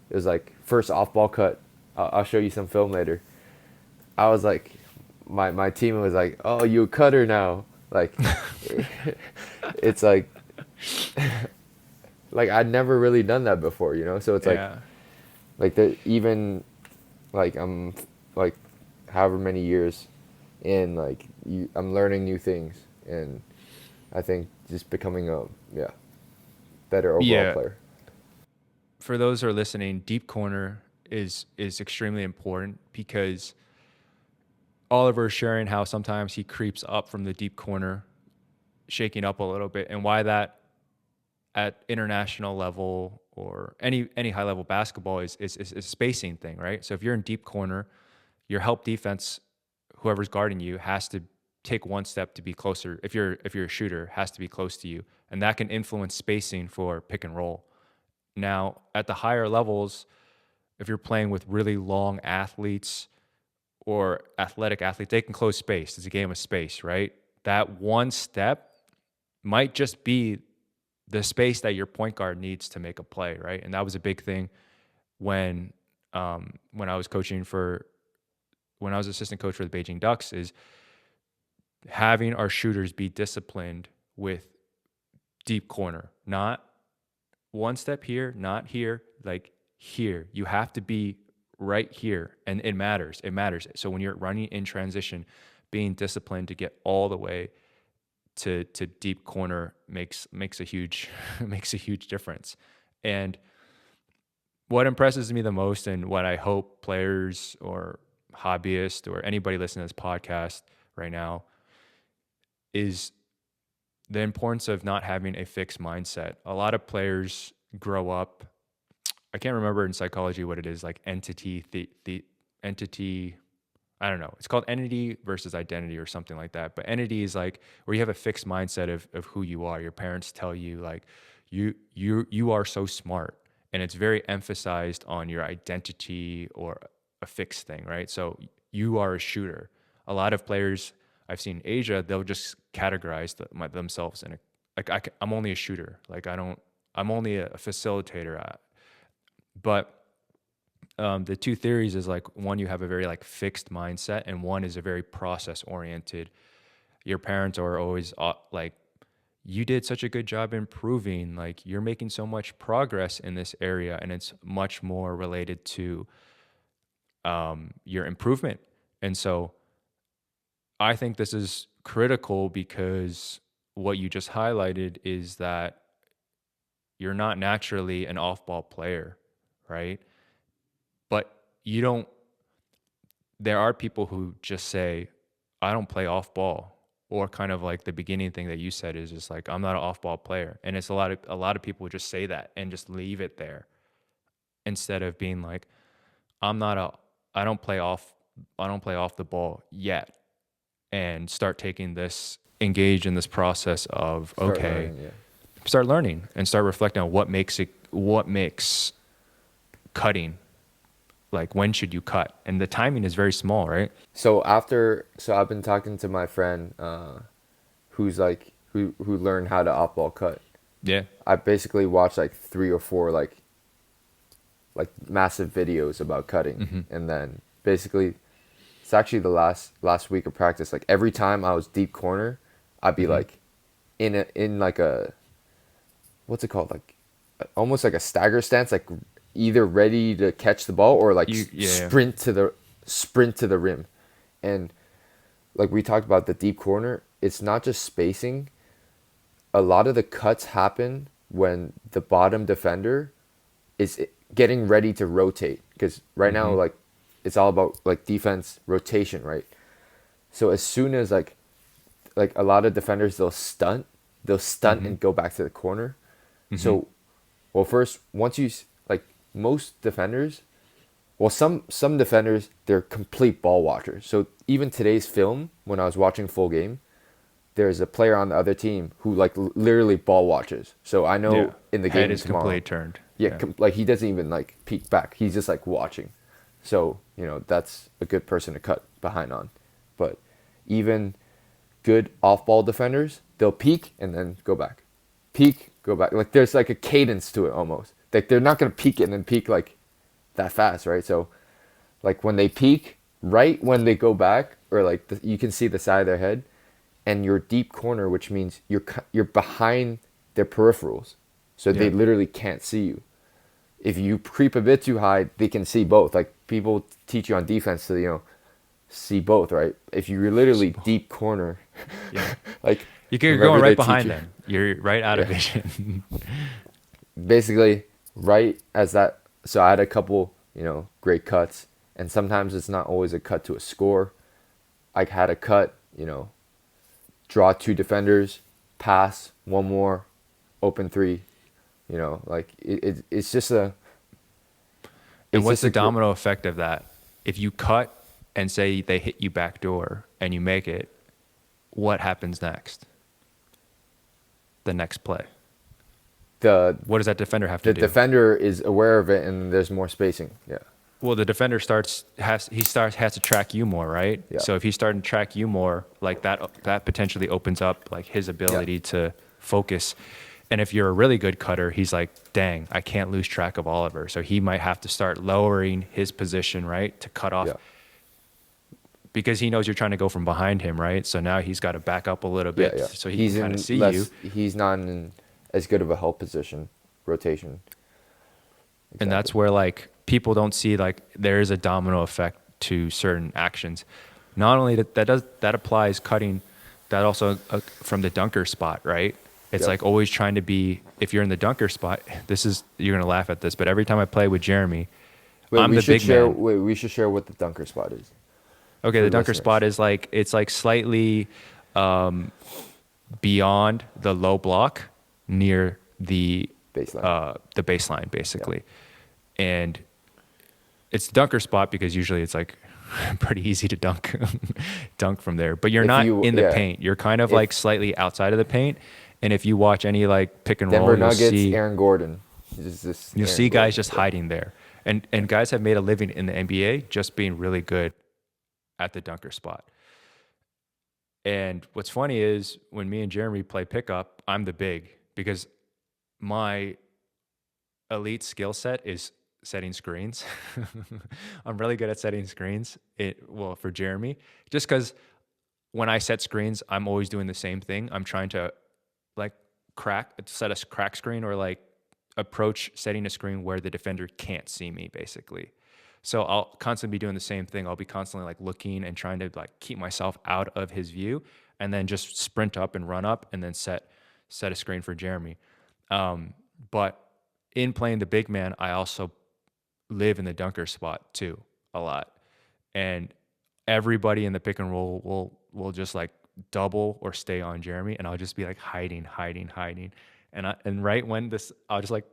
it was like first off ball cut, I'll show you some film later. I was like, my team was like, oh, you a cutter now. Like, it's like, like I'd never really done that before, So it's like even like I'm like however many years in, like I'm learning new things, and I think just becoming a better overall player. For those who are listening, deep corner is extremely important, because Oliver is sharing how sometimes he creeps up from the deep corner, shaking up a little bit, and why that at international level or any high level basketball is a spacing thing, right? So if you're in deep corner, your help defense, whoever's guarding you, has to take one step to be closer. If you're a shooter, has to be close to you, and that can influence spacing for pick and roll. Now, at the higher levels, if you're playing with really long athletes or athletic athletes, they can close space. It's a game of space, right? That one step might just be the space that your point guard needs to make a play, right? And that was a big thing when I was when I was assistant coach for the Beijing Ducks, is having our shooters be disciplined with deep corner, not one step here, not here, like here. You have to be right here, and it matters. It matters. So when you're running in transition, being disciplined to get all the way to deep corner makes a huge difference. And what impresses me the most, and what I hope players or hobbyists or anybody listening to this podcast right now, is the importance of not having a fixed mindset. A lot of players grow up, I can't remember in psychology what it is, like entity, I don't know. It's called entity versus identity or something like that. But entity is like where you have a fixed mindset of who you are. Your parents tell you like you are so smart, and it's very emphasized on your identity or a fixed thing, right? So you are a shooter. A lot of players I've seen in Asia, they'll just categorize themselves in I'm only a shooter. Like I'm only a facilitator. But the two theories is like, one, you have a very like fixed mindset, and one is a very process oriented. Your parents are always like, you did such a good job improving, like you're making so much progress in this area, and it's much more related to your improvement. And so I think this is critical, because what you just highlighted is that you're not naturally an off-ball player, right? But there are people who just say, I don't play off ball, or kind of like the beginning thing that you said is just like, I'm not an off ball player. And it's a lot of people who just say that and just leave it there, instead of being like, I don't play off the ball yet, and engage in this process of, start learning and start reflecting on what makes cutting. Like, when should you cut? And the timing is very small, right? So I've been talking to my friend who learned how to off ball cut. Yeah. I basically watched like 3 or 4 like massive videos about cutting, and then basically it's actually the last week of practice. Like every time I was deep corner, I'd be like in like a, what's it called, like almost like a stagger stance, like either ready to catch the ball or like sprint to the rim. And like we talked about the deep corner, it's not just spacing. A lot of the cuts happen when the bottom defender is getting ready to rotate, because right now like it's all about like defense rotation, right? So as soon as like a lot of defenders, they'll stunt and go back to the corner. So well, first, once you like most defenders, well, some defenders, they're complete ball watchers. So even today's film, when I was watching full game, there's a player on the other team who like literally ball watches. So I know in the game head is tomorrow, completely turned. Like he doesn't even like peek back. He's just like watching. So, you know, that's a good person to cut behind on. But even good off-ball defenders, they'll peek and then go back. Peek, go back. Like there's like a cadence to it almost. Like they're not going to peek and then peek like that fast, right? So like when they peek, right when they go back, or like you can see the side of their head, and you're deep corner, which means you're behind their peripherals. So they literally can't see you. If you creep a bit too high, they can see both. Like people teach you on defense to, you know, see both, right? If you're literally deep corner, like you're going right behind them. You're right out of vision. Basically, right as that. So I had a couple, you know, great cuts, and sometimes it's not always a cut to a score. I had a cut, you know, draw 2 defenders, pass 1 more, open 3. You know, like it's just a. And what's the domino effect of that? If you cut and say they hit you backdoor and you make it, what happens next? The next play. What does that defender have to do? The defender is aware of it, and there's more spacing. Yeah. Well, the defender has to track you more, right? Yeah. So if he's starting to track you more, like that potentially opens up like his ability to focus. And if you're a really good cutter, he's like, dang, I can't lose track of Oliver. So he might have to start lowering his position, right, to cut off, because he knows you're trying to go from behind him, right? So now he's got to back up a little bit so he can kind of see you. He's not in as good of a help position, rotation. Exactly. And that's where like people don't see like there is a domino effect to certain actions. Not only that applies cutting, that also from the dunker spot, right? It's like always trying to be, if you're in the dunker spot, you're going to laugh at this, but every time I play with Jeremy, I'm the big man. Wait, we should share what the dunker spot is. Okay, the dunker spot is like, it's like slightly beyond the low block near the baseline basically. Yeah. And it's the dunker spot because usually it's like pretty easy to dunk from there, but you're not in the paint. You're kind of like slightly outside of the paint. And if you watch any like pick and roll, Nuggets, you'll see Aaron Gordon. You'll see guys just hiding there. And guys have made a living in the NBA just being really good at the dunker spot. And what's funny is when me and Jeremy play pickup, I'm the big, because my elite skill set is setting screens. I'm really good at setting screens. For Jeremy, just because when I set screens, I'm always doing the same thing. I'm trying to like set a crack screen, or like approach setting a screen where the defender can't see me basically. So I'll constantly be doing the same thing. I'll be constantly like looking and trying to like keep myself out of his view, and then just sprint up and run up and then set a screen for Jeremy. But in playing the big man, I also live in the dunker spot too a lot. And everybody in the pick and roll will just like double or stay on Jeremy, and I'll just be like hiding. And right when I'll just like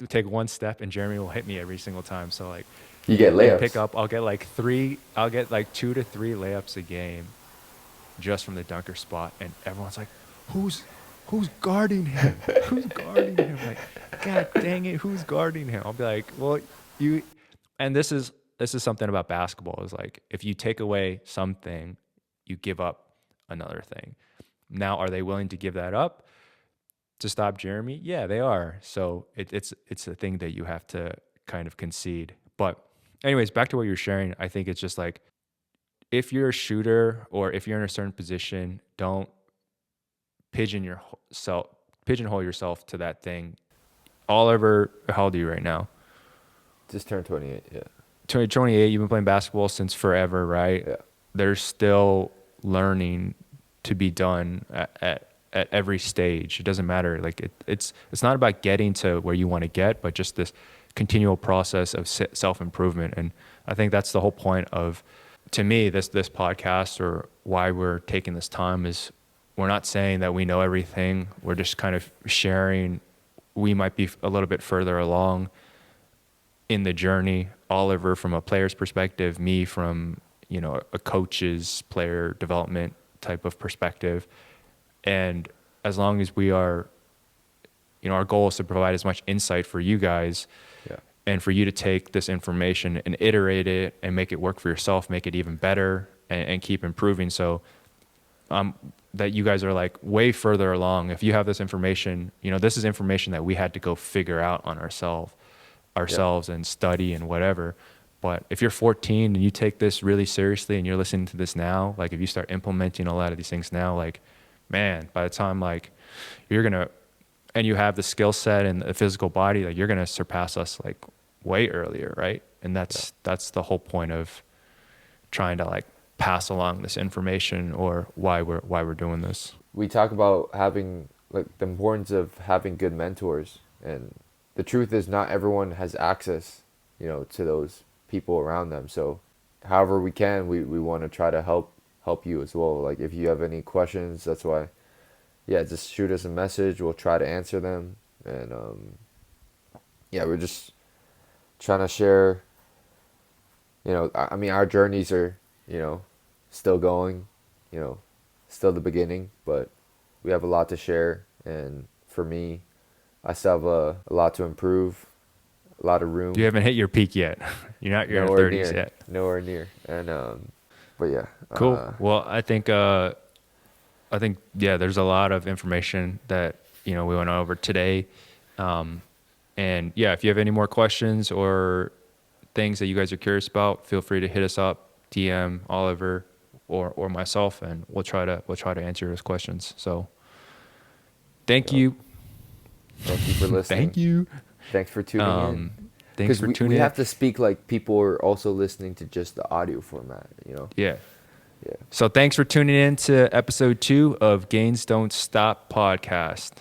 take one step and Jeremy will hit me every single time. So like you get layups. Pick up, I'll get like 2 to 3 layups a game just from the dunker spot, and everyone's like, who's guarding him? Who's guarding him? Like, God dang it, who's guarding him? I'll be like, well, and this is something about basketball, is like if you take away something, you give up another thing. Now, are they willing to give that up to stop Jeremy? Yeah, they are. So it's a thing that you have to kind of concede. But anyways, back to what you're sharing. I think it's just like, if you're a shooter or if you're in a certain position, don't pigeonhole yourself to that thing. Oliver, how old are you right now? Just turned 28, yeah. 28, you've been playing basketball since forever, right? Yeah. There's still learning to be done at every stage. It doesn't matter. Like it's not about getting to where you want to get, but just this continual process of self-improvement. And I think that's the whole point of, to me, this podcast, or why we're taking this time, is we're not saying that we know everything. We're just kind of sharing. We might be a little bit further along in the journey. Oliver from a player's perspective, me from, a coach's player development type of perspective. And as long as we are, our goal is to provide as much insight for you guys, and for you to take this information and iterate it and make it work for yourself, make it even better, and keep improving. So that you guys are like way further along. If you have this information, this is information that we had to go figure out on ourselves and study and whatever. But if you're 14 and you take this really seriously and you're listening to this now, like if you start implementing a lot of these things now, like, man, by the time like and you have the skill set and the physical body, like you're gonna surpass us like way earlier, right? And that's the whole point of trying to like pass along this information, or why we're doing this. We talk about having like the importance of having good mentors, and the truth is not everyone has access, to those people around them. So however we can, we want to try to help you as well. Like if you have any questions, that's why, just shoot us a message. We'll try to answer them. And we're just trying to share, our journeys are, still going, still the beginning, but we have a lot to share. And for me, I still have a lot to improve, a lot of room. You haven't hit your peak yet. You're not your 30s yet. Nowhere near. And but yeah. Cool. Well, I think there's a lot of information that we went over today. And if you have any more questions or things that you guys are curious about, feel free to hit us up, DM Oliver or myself, and we'll try to answer those questions. So thank you. Thank you for listening. Thank you. Thanks for tuning in. Thanks for tuning in. We have to speak like people are also listening to just the audio format, Yeah. So thanks for tuning in to episode 2 of Gains Don't Stop Podcast.